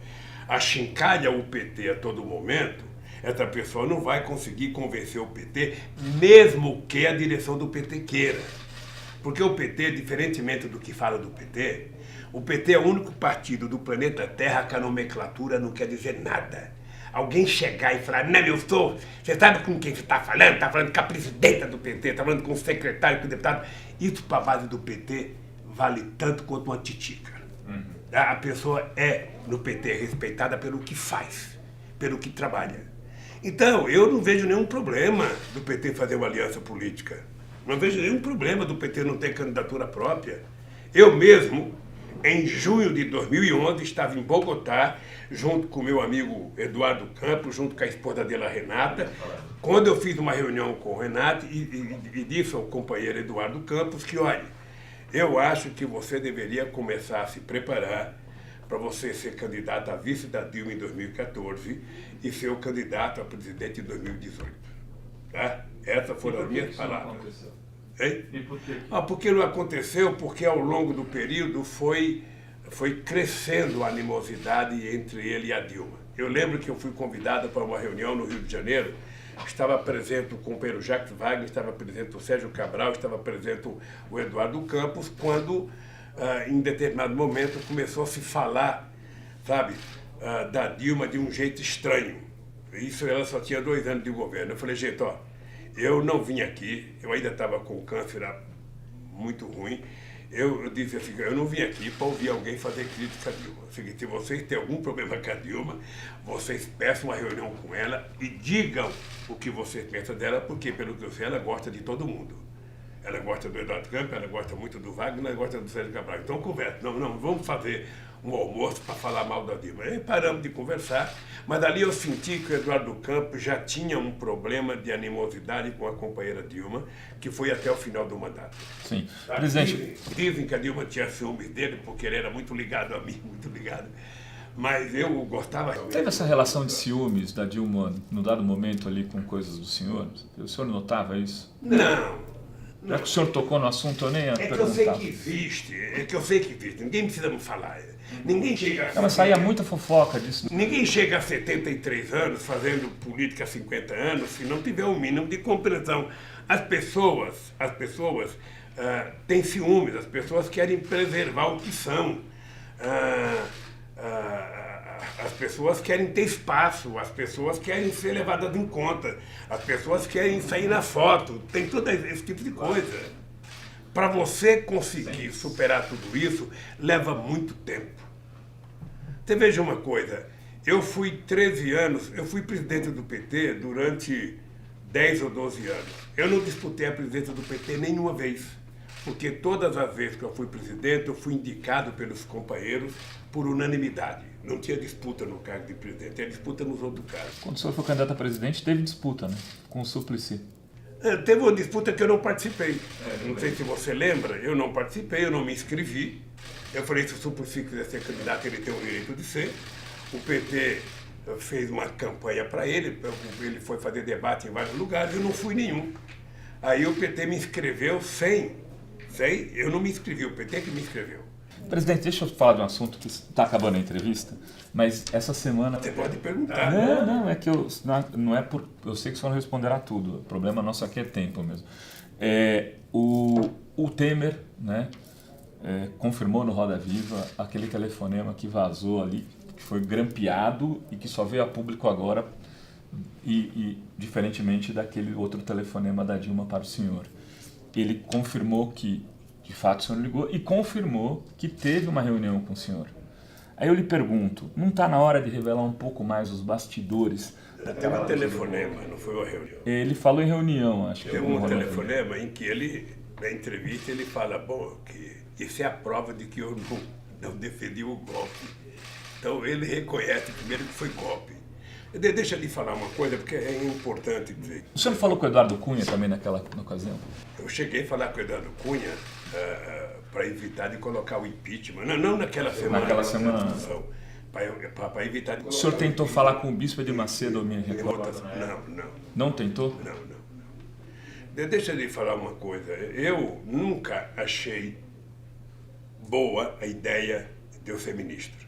achincalha o PT a todo momento, essa pessoa não vai conseguir convencer o PT, mesmo que a direção do PT queira. Porque o PT, diferentemente do que fala do PT, o PT é o único partido do planeta Terra que a nomenclatura não quer dizer nada. Alguém chegar e falar, não, eu sou... Você sabe com quem você está falando? Está falando com a presidenta do PT, está falando com o secretário, com o deputado. Isso para a base do PT vale tanto quanto uma titica. A pessoa é, no PT, respeitada pelo que faz, pelo que trabalha. Então, eu não vejo nenhum problema do PT fazer uma aliança política. Não vejo nenhum problema do PT não ter candidatura própria. Eu mesmo... em junho de 2011, estava em Bogotá, junto com o meu amigo Eduardo Campos, junto com a esposa dela, Renata, quando eu fiz uma reunião com o Renato e disse ao companheiro Eduardo Campos que, olha, eu acho que você deveria começar a se preparar para você ser candidato a vice da Dilma em 2014 e ser o candidato a presidente em 2018. Tá? Essas foram as minhas palavras. Hein? E por quê? Porque não aconteceu, porque ao longo do período foi crescendo a animosidade entre ele e a Dilma. Eu lembro que eu fui convidado para uma reunião no Rio de Janeiro, estava presente o companheiro Jacques Wagner, estava presente o Sérgio Cabral, estava presente o Eduardo Campos, quando, em determinado momento, começou a se falar, sabe, da Dilma de um jeito estranho. Isso, ela só tinha 2 anos de governo. Eu falei, gente, ó, eu não vim aqui, eu ainda estava com câncer muito ruim. Eu disse assim, eu não vim aqui para ouvir alguém fazer crítica a Dilma. É o seguinte, se vocês têm algum problema com a Dilma, vocês peçam uma reunião com ela e digam o que vocês pensam dela, porque, pelo que eu sei, ela gosta de todo mundo. Ela gosta do Eduardo Campos, ela gosta muito do Wagner, ela gosta do Sérgio Cabral. Então, conversa. Não, vamos fazer um almoço para falar mal da Dilma. Aí paramos de conversar, mas ali eu senti que o Eduardo Campos já tinha um problema de animosidade com a companheira Dilma, que foi até o final do mandato. Sim. Presidente... Dizem que a Dilma tinha ciúmes dele, porque ele era muito ligado a mim, muito ligado. Mas eu gostava... Teve essa relação de ciúmes da Dilma, no dado momento ali, com coisas do senhor? O senhor notava isso? Não. Já que o senhor tocou no assunto, eu nem ia perguntar. Eu sei que existe, ninguém precisa me falar. Ninguém chega Não, mas saía muita fofoca disso. Ninguém chega a 73 anos fazendo política há 50 anos se não tiver um mínimo de compreensão. As pessoas têm ciúmes, as pessoas querem preservar o que são. As pessoas querem ter espaço, as pessoas querem ser levadas em conta, as pessoas querem sair na foto, tem todo esse tipo de coisa. Para você conseguir superar tudo isso, leva muito tempo. Você veja uma coisa, eu fui 13 anos, eu fui presidente do PT durante 10 ou 12 anos. Eu não disputei a presidência do PT nenhuma vez, porque todas as vezes que eu fui presidente, eu fui indicado pelos companheiros por unanimidade. Não tinha disputa no cargo de presidente, tinha disputa nos outros cargos. Quando o senhor foi candidato a presidente, teve disputa, né? Com o Suplicy. Teve uma disputa que eu não participei. Não sei se você lembra, eu não participei, eu não me inscrevi. Eu falei, se o Suplicy quiser ser candidato, ele tem o direito de ser. O PT fez uma campanha para ele foi fazer debate em vários lugares, eu não fui nenhum. Aí o PT me inscreveu eu não me inscrevi, o PT que me inscreveu. Presidente, deixa eu falar de um assunto que está acabando a entrevista, mas essa semana... Você pode perguntar. Não, é que eu sei que o senhor não responderá tudo, o problema nosso aqui é tempo mesmo. O Temer, né, confirmou no Roda Viva aquele telefonema que vazou ali, que foi grampeado e que só veio a público agora, e diferentemente daquele outro telefonema da Dilma para o senhor. Ele confirmou que, de fato, o senhor ligou e confirmou que teve uma reunião com o senhor. Aí eu lhe pergunto, não está na hora de revelar um pouco mais os bastidores? Teve um telefonema, não foi uma reunião. Ele falou em reunião, acho que. Teve um telefonema em que ele, na entrevista, ele fala, que isso é a prova de que eu não defendi o golpe. Então ele reconhece primeiro que foi golpe. Deixa eu lhe falar uma coisa, porque é importante dizer. O senhor falou com o Eduardo Cunha também na ocasião? Eu cheguei a falar com o Eduardo Cunha para evitar de colocar o impeachment, não naquela semana. Naquela semana. Para evitar de colocar. O senhor tentou falar com o bispo de Macedo, me recordo? Não. Não tentou? Não. Deixa eu lhe falar uma coisa. Eu nunca achei boa a ideia de eu ser ministro.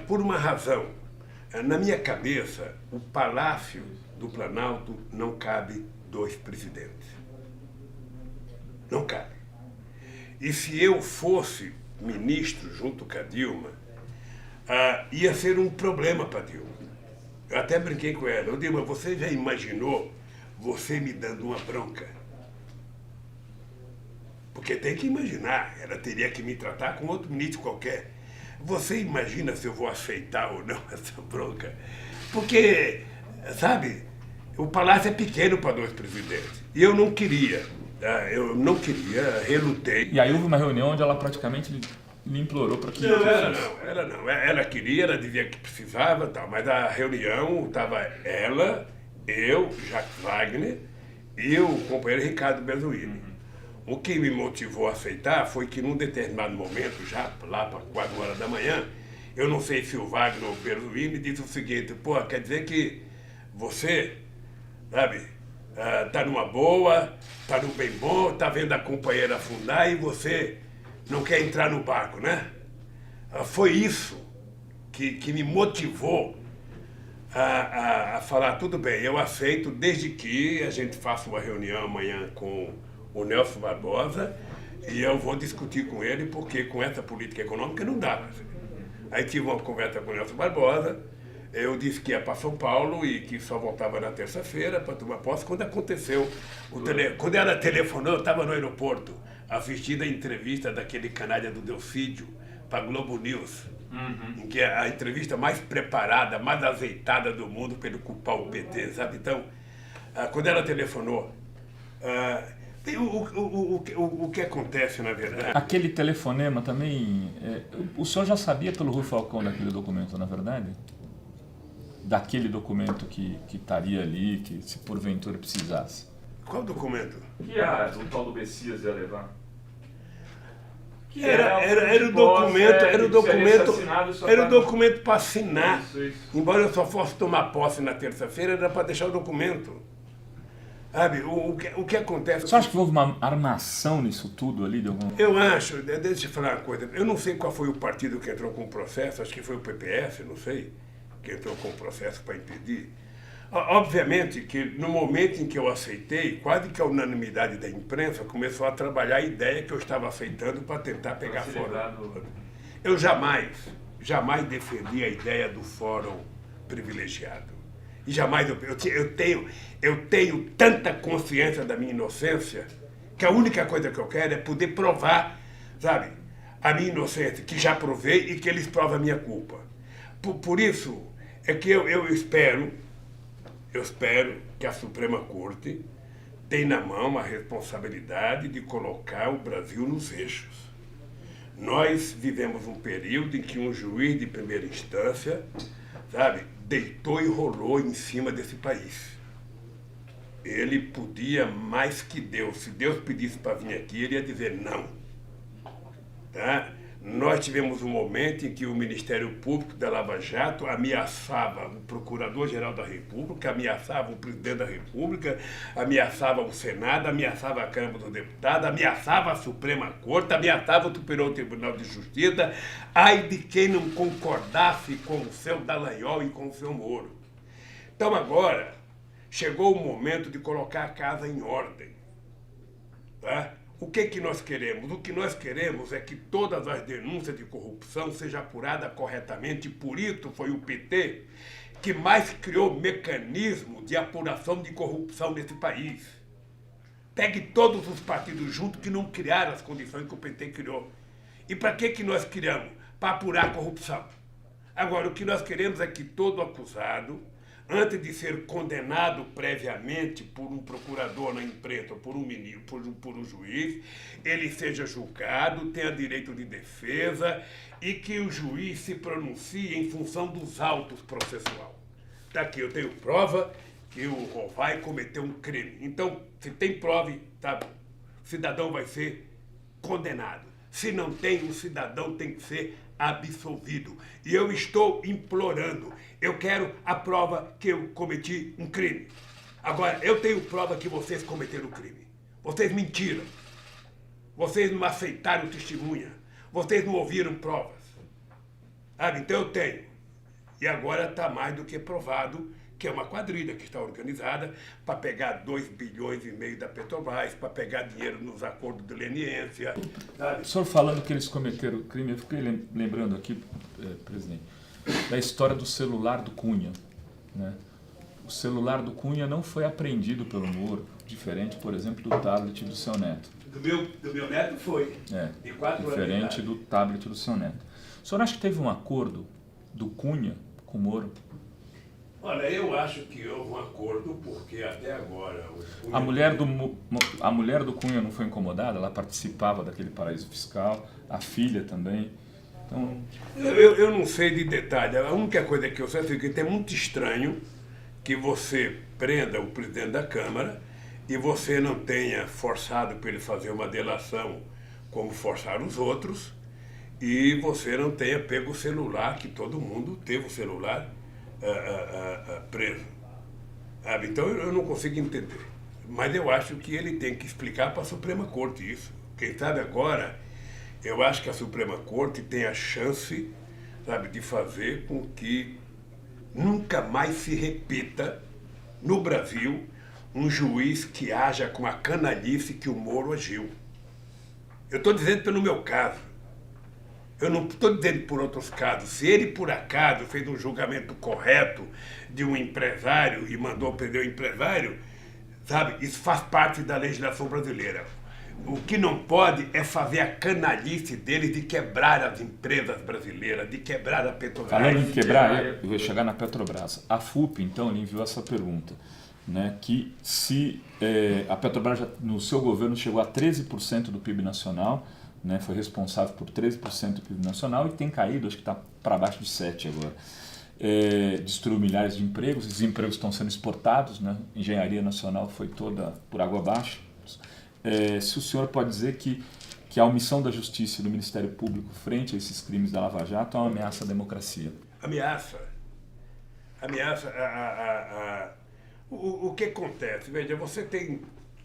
Por uma razão. Na minha cabeça, o Palácio do Planalto não cabe 2 presidentes. Não cabe. E se eu fosse ministro junto com a Dilma, ia ser um problema para a Dilma. Eu até brinquei com ela. Dilma, você já imaginou você me dando uma bronca? Porque tem que imaginar, ela teria que me tratar como outro ministro qualquer. Você imagina se eu vou aceitar ou não essa bronca? Porque, sabe, o palácio é pequeno para 2 presidentes. E eu não queria. Eu não queria, relutei. E aí houve uma reunião onde ela praticamente lhe implorou para que... Não, ela não. Ela queria, ela dizia que precisava, tal, mas a reunião estava ela, eu, Jacques Wagner e o companheiro Ricardo Berzoini. O que me motivou a aceitar foi que num determinado momento, já lá para 4 horas da manhã, eu não sei se o Wagner ou o Berzoini disse o seguinte: pô, quer dizer que você, sabe, tá numa boa, tá num bem bom, tá vendo a companheira afundar e você não quer entrar no barco, né? Foi isso que me motivou a falar: tudo bem, eu aceito, desde que a gente faça uma reunião amanhã com o Nelson Barbosa e eu vou discutir com ele, porque com essa política econômica não dá. Aí tive uma conversa com o Nelson Barbosa, eu disse que ia para São Paulo e que só voltava na terça-feira para tomar posse. Quando aconteceu, quando ela telefonou, eu estava no aeroporto, assistindo a entrevista daquele canalha do Delcídio para Globo News, em que é a entrevista mais preparada, mais azeitada do mundo para ele culpar o PT, sabe? Então, quando ela telefonou, o que acontece, na verdade... Aquele telefonema também... o senhor já sabia pelo Rui Falcão daquele documento, na verdade? Daquele documento que estaria ali, que se porventura precisasse. Qual documento? Que o tal do Messias ia levar. Era o documento para assinar. Isso. Embora eu só fosse tomar posse na terça-feira, era para deixar o documento. Sabe, o que acontece... Você acha que houve uma armação nisso tudo ali? Eu acho, deixa eu falar uma coisa, eu não sei qual foi o partido que entrou com o processo, acho que foi o PPS, não sei, que entrou com o processo para impedir. Obviamente que no momento em que eu aceitei, quase que a unanimidade da imprensa começou a trabalhar a ideia que eu estava aceitando para tentar pegar fora. Eu jamais defendi a ideia do fórum privilegiado. E jamais eu tenho tanta consciência da minha inocência que a única coisa que eu quero é poder provar, sabe, a minha inocência, que já provei e que eles provam a minha culpa. Por isso é que eu espero que a Suprema Corte tenha na mão a responsabilidade de colocar o Brasil nos eixos. Nós vivemos um período em que um juiz de primeira instância, sabe, deitou e rolou em cima desse país. Ele podia mais que Deus. Se Deus pedisse para vir aqui, ele ia dizer não. Tá? Nós tivemos um momento em que o Ministério Público da Lava Jato ameaçava o Procurador-Geral da República, ameaçava o Presidente da República, ameaçava o Senado, ameaçava a Câmara dos Deputados, ameaçava a Suprema Corte, ameaçava o Superior Tribunal de Justiça. Ai de quem não concordasse com o seu Dallagnol e com o seu Moro. Então agora chegou o momento de colocar a casa em ordem. Tá? O que nós queremos? O que nós queremos é que todas as denúncias de corrupção sejam apuradas corretamente. Por isso foi o PT que mais criou mecanismo de apuração de corrupção nesse país. Pegue todos os partidos juntos que não criaram as condições que o PT criou. E para que nós criamos? Para apurar a corrupção. Agora, o que nós queremos é que todo acusado, antes de ser condenado previamente por um procurador na imprensa, por um ministro, por um juiz, ele seja julgado, tenha direito de defesa e que o juiz se pronuncie em função dos autos processual. Tá aqui, eu tenho prova que o Rovai cometeu um crime. Então, se tem prova, tá, o cidadão vai ser condenado. Se não tem, o cidadão tem que ser absolvido. E eu estou implorando. Eu quero a prova que eu cometi um crime. Agora, eu tenho prova que vocês cometeram um crime. Vocês mentiram. Vocês não aceitaram testemunha. Vocês não ouviram provas. Então eu tenho. E agora está mais do que provado que é uma quadrilha que está organizada para pegar 2,5 bilhões da Petrobras, para pegar dinheiro nos acordos de leniência. O senhor falando que eles cometeram crime, eu fiquei lembrando aqui, presidente, da história do celular do Cunha. Né? O celular do Cunha não foi apreendido pelo Moro, diferente, por exemplo, do tablet do seu neto. Do meu neto foi. De 4 anos. Diferente do tablet do seu neto. O senhor acha que teve um acordo do Cunha com o Moro? Olha, eu acho que houve um acordo, porque até agora... A mulher do Cunha não foi incomodada? Ela participava daquele paraíso fiscal, a filha também. Então... Eu não sei de detalhe. A única coisa que eu sei é que é muito estranho que você prenda o presidente da Câmara e você não tenha forçado para ele fazer uma delação como forçaram os outros, e você não tenha pego o celular, que todo mundo teve o celular preso. Sabe? Então eu não consigo entender. Mas eu acho que ele tem que explicar para a Suprema Corte isso. Quem sabe agora, eu acho que a Suprema Corte tem a chance, sabe, de fazer com que nunca mais se repita no Brasil um juiz que haja com a canalice que o Moro agiu. Eu estou dizendo pelo meu caso. Eu não estou dizendo por outros casos. Se ele, por acaso, fez um julgamento correto de um empresário e mandou prender o empresário, sabe, isso faz parte da legislação brasileira. O que não pode é fazer a canalice dele de quebrar as empresas brasileiras, de quebrar a Petrobras. Falando em quebrar, eu vou chegar na Petrobras. A FUP, então, ele enviou essa pergunta, né, que se a Petrobras, no seu governo, chegou a 13% do PIB nacional, né, foi responsável por 13% do PIB nacional e tem caído, acho que está para baixo de 7% agora. Destruiu milhares de empregos, esses empregos estão sendo exportados, né? Engenharia nacional foi toda por água abaixo. Se o senhor pode dizer que a omissão da Justiça e do Ministério Público frente a esses crimes da Lava Jato é uma ameaça à democracia? Ameaça. O que acontece? Veja, você tem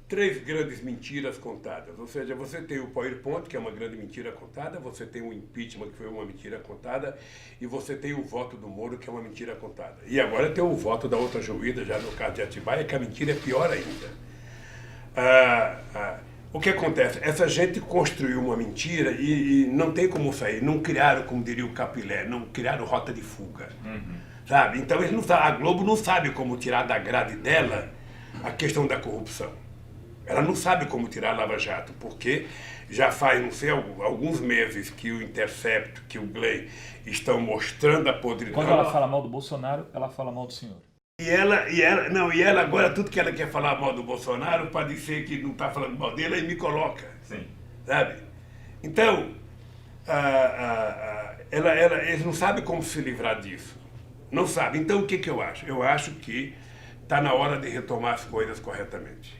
3 grandes mentiras contadas. Ou seja, você tem o PowerPoint, que é uma grande mentira contada, você tem o impeachment, que foi uma mentira contada, e você tem o voto do Moro, que é uma mentira contada. E agora tem o voto da outra juíza, já no caso de Atibaia, que a mentira é pior ainda. O que acontece? Essa gente construiu uma mentira e não tem como sair. Não criaram, como diria o Capilé, não criaram rota de fuga. Sabe? Então eles não sabem, a Globo não sabe como tirar da grade dela a questão da corrupção. Ela não sabe como tirar a Lava Jato, porque já faz, não sei, alguns meses que o Intercept, que o Gley estão mostrando a podridão. Quando ela fala mal do Bolsonaro, ela fala mal do senhor. E ela agora, tudo que ela quer falar mal do Bolsonaro, pode ser que não está falando mal dele, aí me coloca. Sim. Sabe? Então, eles não sabem como se livrar disso. Não sabem. Então, o que eu acho? Eu acho que está na hora de retomar as coisas corretamente.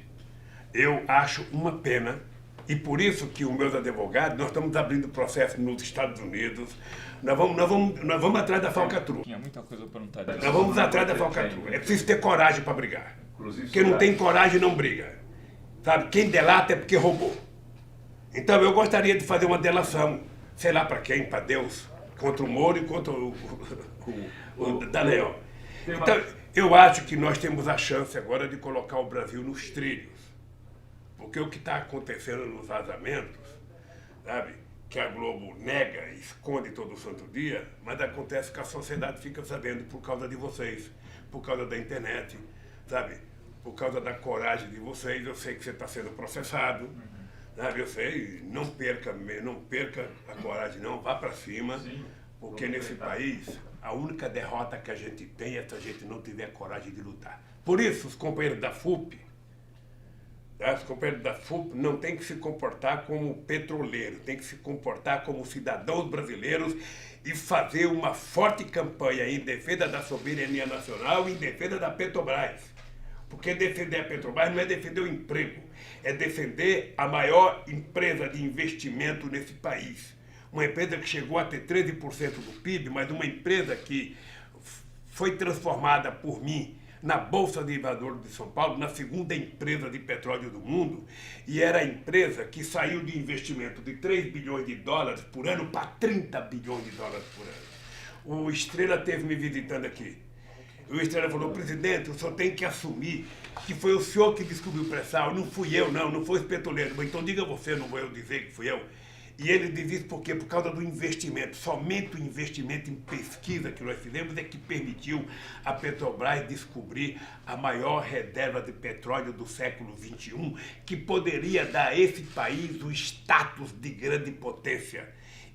Eu acho uma pena, e por isso que os meus advogados, nós estamos abrindo processo nos Estados Unidos, nós vamos atrás da falcatrua. Tinha muita coisa para perguntar. Nós vamos atrás da falcatrua. É preciso ter coragem para brigar. Quem não tem coragem não briga. Sabe? Quem delata é porque roubou. Então eu gostaria de fazer uma delação, sei lá para quem, para Deus, contra o Moro e contra o Daniel. Então eu acho que nós temos a chance agora de colocar o Brasil nos trilhos. Porque o que está acontecendo nos vazamentos, sabe, que a Globo nega e esconde todo santo dia, mas acontece que a sociedade fica sabendo por causa de vocês, por causa da internet, sabe, por causa da coragem de vocês. Eu sei que você está sendo processado, sabe, eu sei, não perca a coragem não, vá para cima, porque nesse país a única derrota que a gente tem é se a gente não tiver coragem de lutar. Por isso, os companheiros da FUP, os companheiros da FUP não têm que se comportar como petroleiros, têm que se comportar como cidadãos brasileiros e fazer uma forte campanha em defesa da soberania nacional e em defesa da Petrobras. Porque defender a Petrobras não é defender o emprego, é defender a maior empresa de investimento nesse país. Uma empresa que chegou a ter 13% do PIB, mas uma empresa que foi transformada por mim na Bolsa de Valores de São Paulo, na segunda empresa de petróleo do mundo, e era a empresa que saiu de investimento de 3 bilhões de dólares por ano para 30 bilhões de dólares por ano. O Estrela esteve me visitando aqui. O Estrela falou: presidente, o senhor tem que assumir que foi o senhor que descobriu o pré-sal, não fui eu, não foi os petroleiros. Mas então diga você, não vou eu dizer que fui eu. E ele diz isso por quê? Por causa do investimento. Somente o investimento em pesquisa que nós fizemos é que permitiu a Petrobras descobrir a maior reserva de petróleo do século XXI, que poderia dar a esse país o status de grande potência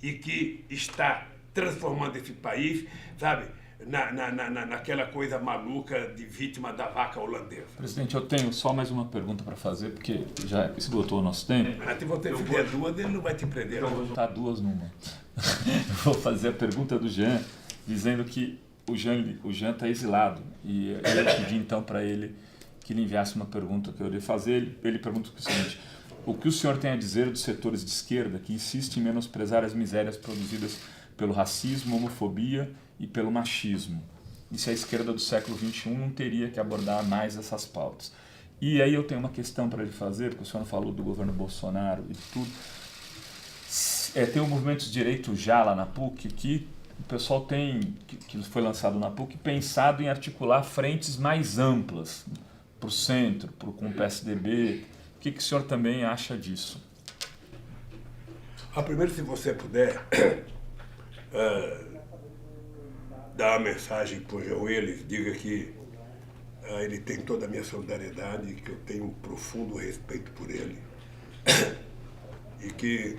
e que está transformando esse país, sabe, naquela coisa maluca de vítima da vaca holandesa. Presidente, eu tenho só mais uma pergunta para fazer, porque já esgotou o nosso tempo. Mas se você fizer duas, ele não vai te prender. Eu vou juntar duas numa. Eu vou fazer a pergunta do Jean, dizendo que o Jean está exilado. E eu pedi então para ele que ele enviasse uma pergunta que eu iria fazer. Ele pergunta o seguinte: o que o senhor tem a dizer dos setores de esquerda que insistem em menosprezar as misérias produzidas pelo racismo, homofobia e pelo machismo? E se a esquerda do século XXI não teria que abordar mais essas pautas? E aí eu tenho uma questão para ele fazer, porque o senhor falou do governo Bolsonaro e de tudo. Tem o movimento de direito já lá na PUC, que o pessoal tem, que foi lançado na PUC, pensado em articular frentes mais amplas para o centro, com o PSDB. O que o senhor também acha disso? Primeiro, se você puder dar uma mensagem para o Jean Willis, diga que ele tem toda a minha solidariedade, que eu tenho um profundo respeito por ele e que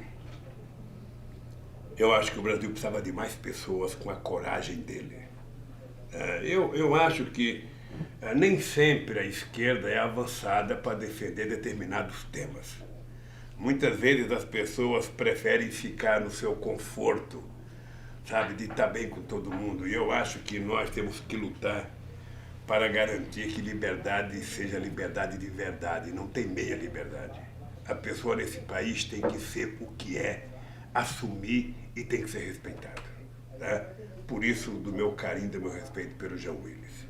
eu acho que o Brasil precisava de mais pessoas com a coragem dele. Eu acho que nem sempre a esquerda é avançada para defender determinados temas. Muitas vezes as pessoas preferem ficar no seu conforto, sabe, de estar bem com todo mundo. E eu acho que nós temos que lutar para garantir que liberdade seja liberdade de verdade, não tem meia liberdade. A pessoa nesse país tem que ser o que é, assumir e tem que ser respeitada. Tá? Por isso, do meu carinho, do meu respeito pelo Jean Willis.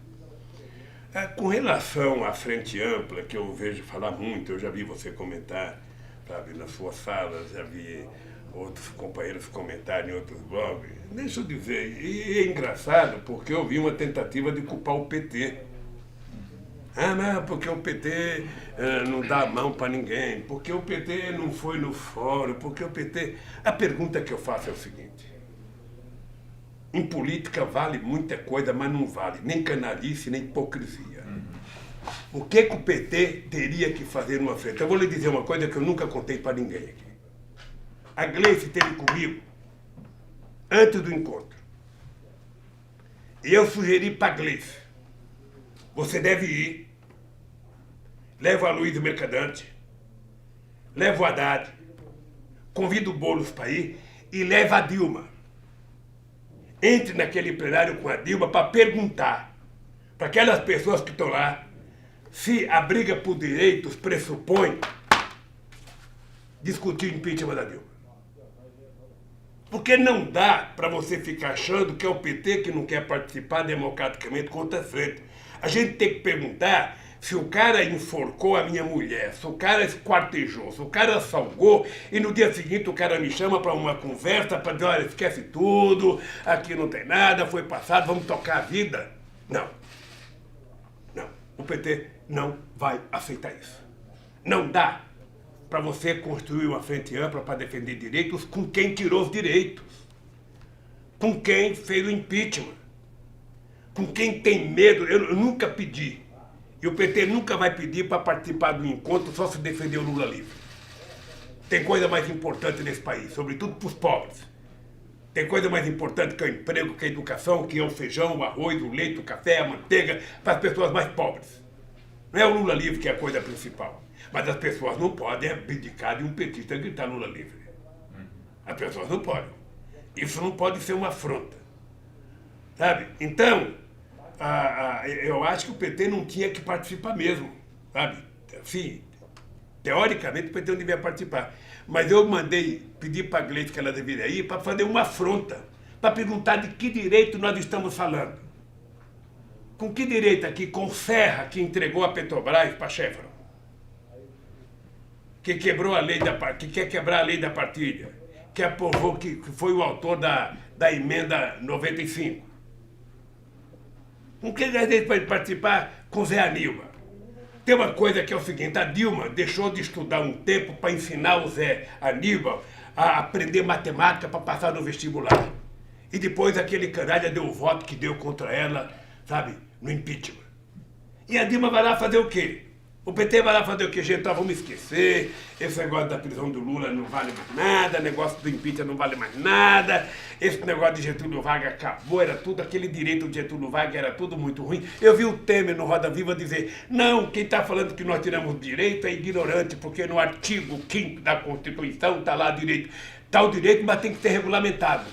Com relação à frente ampla, que eu vejo falar muito, eu já vi você comentar, sabe, nas suas salas, já vi outros companheiros comentarem em outros blogs. Deixa eu dizer, e é engraçado porque eu vi uma tentativa de culpar o PT. Não, porque o PT não dá a mão para ninguém, porque o PT não foi no fórum, porque o PT... A pergunta que eu faço é o seguinte: em política vale muita coisa, mas não vale nem canalice, nem hipocrisia. O que o PT teria que fazer numa frente? Eu vou lhe dizer uma coisa que eu nunca contei para ninguém aqui. A Gleice esteve comigo antes do encontro. E eu sugeri para a Gleice: você deve ir, leva a Luiz Mercadante, leva o Haddad, convida o Boulos para ir e leva a Dilma. Entre naquele plenário com a Dilma para perguntar para aquelas pessoas que estão lá se a briga por direitos pressupõe discutir o impeachment da Dilma. Porque não dá para você ficar achando que é o PT que não quer participar democraticamente contra a frente. A gente tem que perguntar se o cara enforcou a minha mulher, se o cara esquartejou, se o cara salgou e no dia seguinte o cara me chama para uma conversa para dizer: olha, esquece tudo, aqui não tem nada, foi passado, vamos tocar a vida. Não. Não. O PT não vai aceitar isso. Não dá para você construir uma frente ampla para defender direitos com quem tirou os direitos, com quem fez o impeachment, com quem tem medo. Eu nunca pedi, e o PT nunca vai pedir para participar do encontro só se defender o Lula livre. Tem coisa mais importante nesse país, sobretudo para os pobres. Tem coisa mais importante que é o emprego, que é a educação, que é o feijão, o arroz, o leite, o café, a manteiga, para as pessoas mais pobres. Não é o Lula livre que é a coisa principal. Mas as pessoas não podem abdicar de um petista gritar Lula livre. As pessoas não podem. Isso não pode ser uma afronta. Sabe? Então, eu acho que o PT não tinha que participar mesmo. Sabe? Assim, teoricamente o PT não devia participar. Mas eu pedir para a Gleice que ela deveria ir para fazer uma afronta, para perguntar de que direito nós estamos falando. Com que direito aqui? Com Serra, que entregou a Petrobras para a Chevron, que quebrou a lei que quer quebrar a lei da partilha, que aprovou, que foi o autor da emenda 95. Com que direito para participar com Zé Aníbal? Tem uma coisa que é o seguinte: a Dilma deixou de estudar um tempo para ensinar o Zé Aníbal a aprender matemática para passar no vestibular. E depois aquele canalha deu o voto que deu contra ela, sabe, no impeachment. E a Dilma vai lá fazer o quê? O PT vai lá fazer o que, gente? Então vamos esquecer. Esse negócio da prisão do Lula não vale mais nada. O negócio do impeachment não vale mais nada. Esse negócio de Getúlio Vargas acabou. Era tudo, aquele direito de Getúlio Vargas era tudo muito ruim. Eu vi o Temer no Roda Viva dizer: não, quem está falando que nós tiramos direito é ignorante, porque no artigo 5º da Constituição está lá direito. Está o direito, mas tem que ser regulamentado.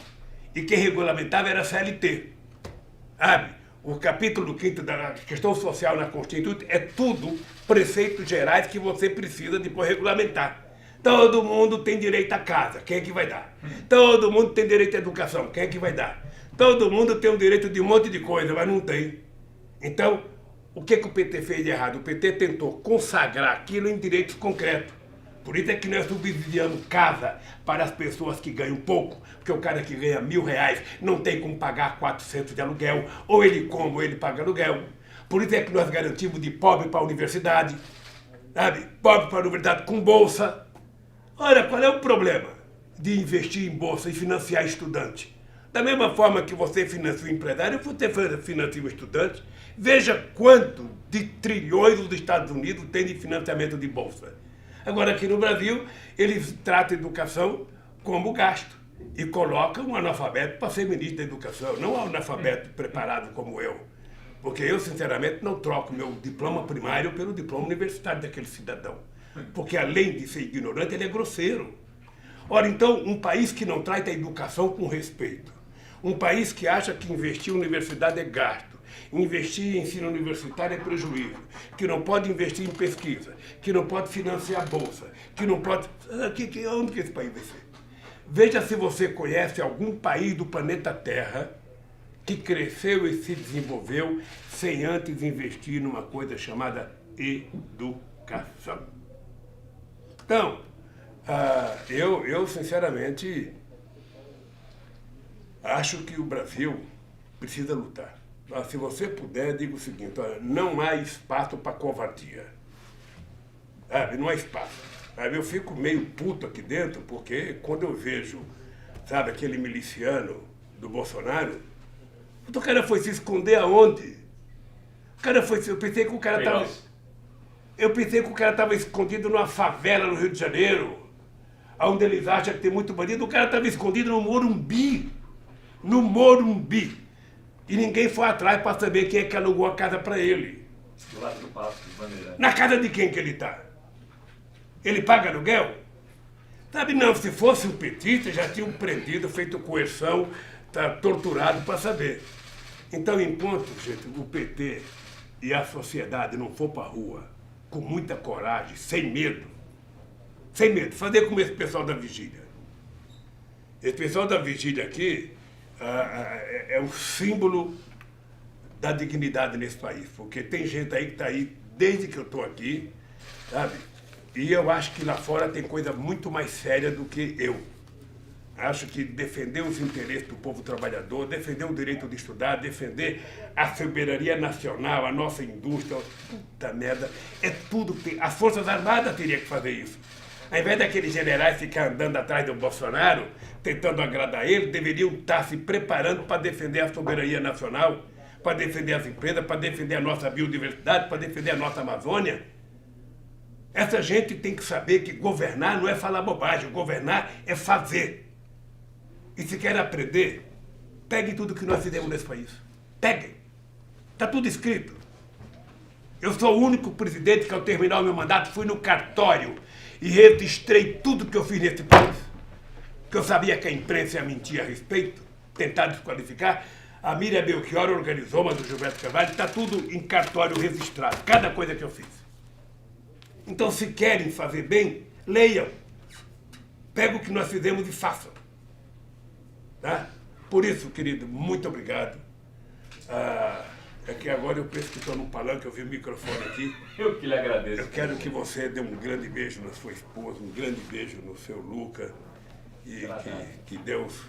E quem regulamentava era a CLT. Sabe? O capítulo 5º da questão social na Constituição é tudo preceitos gerais que você precisa depois regulamentar. Todo mundo tem direito à casa, quem é que vai dar? Todo mundo tem direito à educação, quem é que vai dar? Todo mundo tem o direito de um monte de coisa, mas não tem. Então, o que o PT fez de errado? O PT tentou consagrar aquilo em direitos concretos. Por isso é que nós subsidiamos casa para as pessoas que ganham pouco, porque o cara que ganha R$1.000 não tem como pagar 400 de aluguel, ou ele come ou ele paga aluguel. Por isso é que nós garantimos de pobre para a universidade, sabe? Pobre para a universidade com bolsa. Olha, qual é o problema de investir em bolsa e financiar estudante? Da mesma forma que você financia o empresário, você financia o estudante. Veja quanto de trilhões os Estados Unidos têm de financiamento de bolsa. Agora, aqui no Brasil, eles tratam a educação como gasto e colocam um analfabeto para ser ministro da educação, não um analfabeto preparado como eu. Porque eu, sinceramente, não troco meu diploma primário pelo diploma universitário daquele cidadão. Porque, além de ser ignorante, ele é grosseiro. Ora, então, um país que não trata a educação com respeito, um país que acha que investir em universidade é gasto, investir em ensino universitário é prejuízo, que não pode investir em pesquisa, que não pode financiar a bolsa, que não pode... Onde que esse país vai ser? Veja se você conhece algum país do planeta Terra que cresceu e se desenvolveu sem antes investir numa coisa chamada educação. Então, eu sinceramente acho que o Brasil precisa lutar. Se você puder, digo o seguinte: olha, não há espaço para covardia. Não há espaço. Eu fico meio puto aqui dentro, porque quando eu vejo, sabe, aquele miliciano do Bolsonaro, o cara foi se esconder aonde? Eu pensei que o cara estava... Eu pensei que o cara estava escondido numa favela no Rio de Janeiro, onde eles acham que tem muito bandido. O cara estava escondido no Morumbi. No Morumbi. E ninguém foi atrás para saber quem é que alugou a casa para ele. Do lado do Passo de Bandeira. Na casa de quem que ele está? Ele paga aluguel? Sabe, não, se fosse um petista, já tinham prendido, feito coerção, tá torturado para saber. Então, enquanto, gente, o PT e a sociedade não for para a rua, com muita coragem, sem medo, fazer como esse pessoal da vigília. Esse pessoal da vigília aqui é um símbolo da dignidade nesse país, porque tem gente aí que está aí desde que eu estou aqui, sabe? E eu acho que lá fora tem coisa muito mais séria do que eu. Acho que defender os interesses do povo trabalhador, defender o direito de estudar, defender a soberania nacional, a nossa indústria, puta merda, é tudo que as Forças Armadas teriam que fazer isso. Ao invés daqueles generais ficar andando atrás do Bolsonaro, tentando agradar ele, deveriam estar se preparando para defender a soberania nacional, para defender as empresas, para defender a nossa biodiversidade, para defender a nossa Amazônia. Essa gente tem que saber que governar não é falar bobagem, governar é fazer. E se quer aprender, pegue tudo que nós fizemos nesse país. Peguem. Está tudo escrito. Eu sou o único presidente que, ao terminar o meu mandato, fui no cartório e registrei tudo que eu fiz nesse país. Que eu sabia que a imprensa ia mentir a respeito, tentar desqualificar. A Miriam Belchior organizou, mas o Gilberto Carvalho, está tudo em cartório registrado, cada coisa que eu fiz. Então, se querem fazer bem, leiam. Pega o que nós fizemos e façam. Tá? Por isso, querido, muito obrigado. É que agora eu penso que estou num palanque, eu vi o microfone aqui. Eu que lhe agradeço. Eu quero que você dê um grande beijo na sua esposa, um grande beijo no seu Luca. E que Deus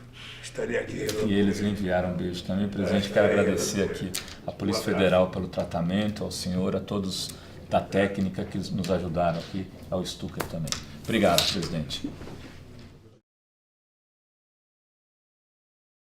estaria aqui. E eles lhe enviaram um beijo também, presidente. Quero agradecer aqui à Polícia Federal pelo tratamento, ao senhor, a todos da técnica que nos ajudaram aqui, ao Stucker também. Obrigado, presidente.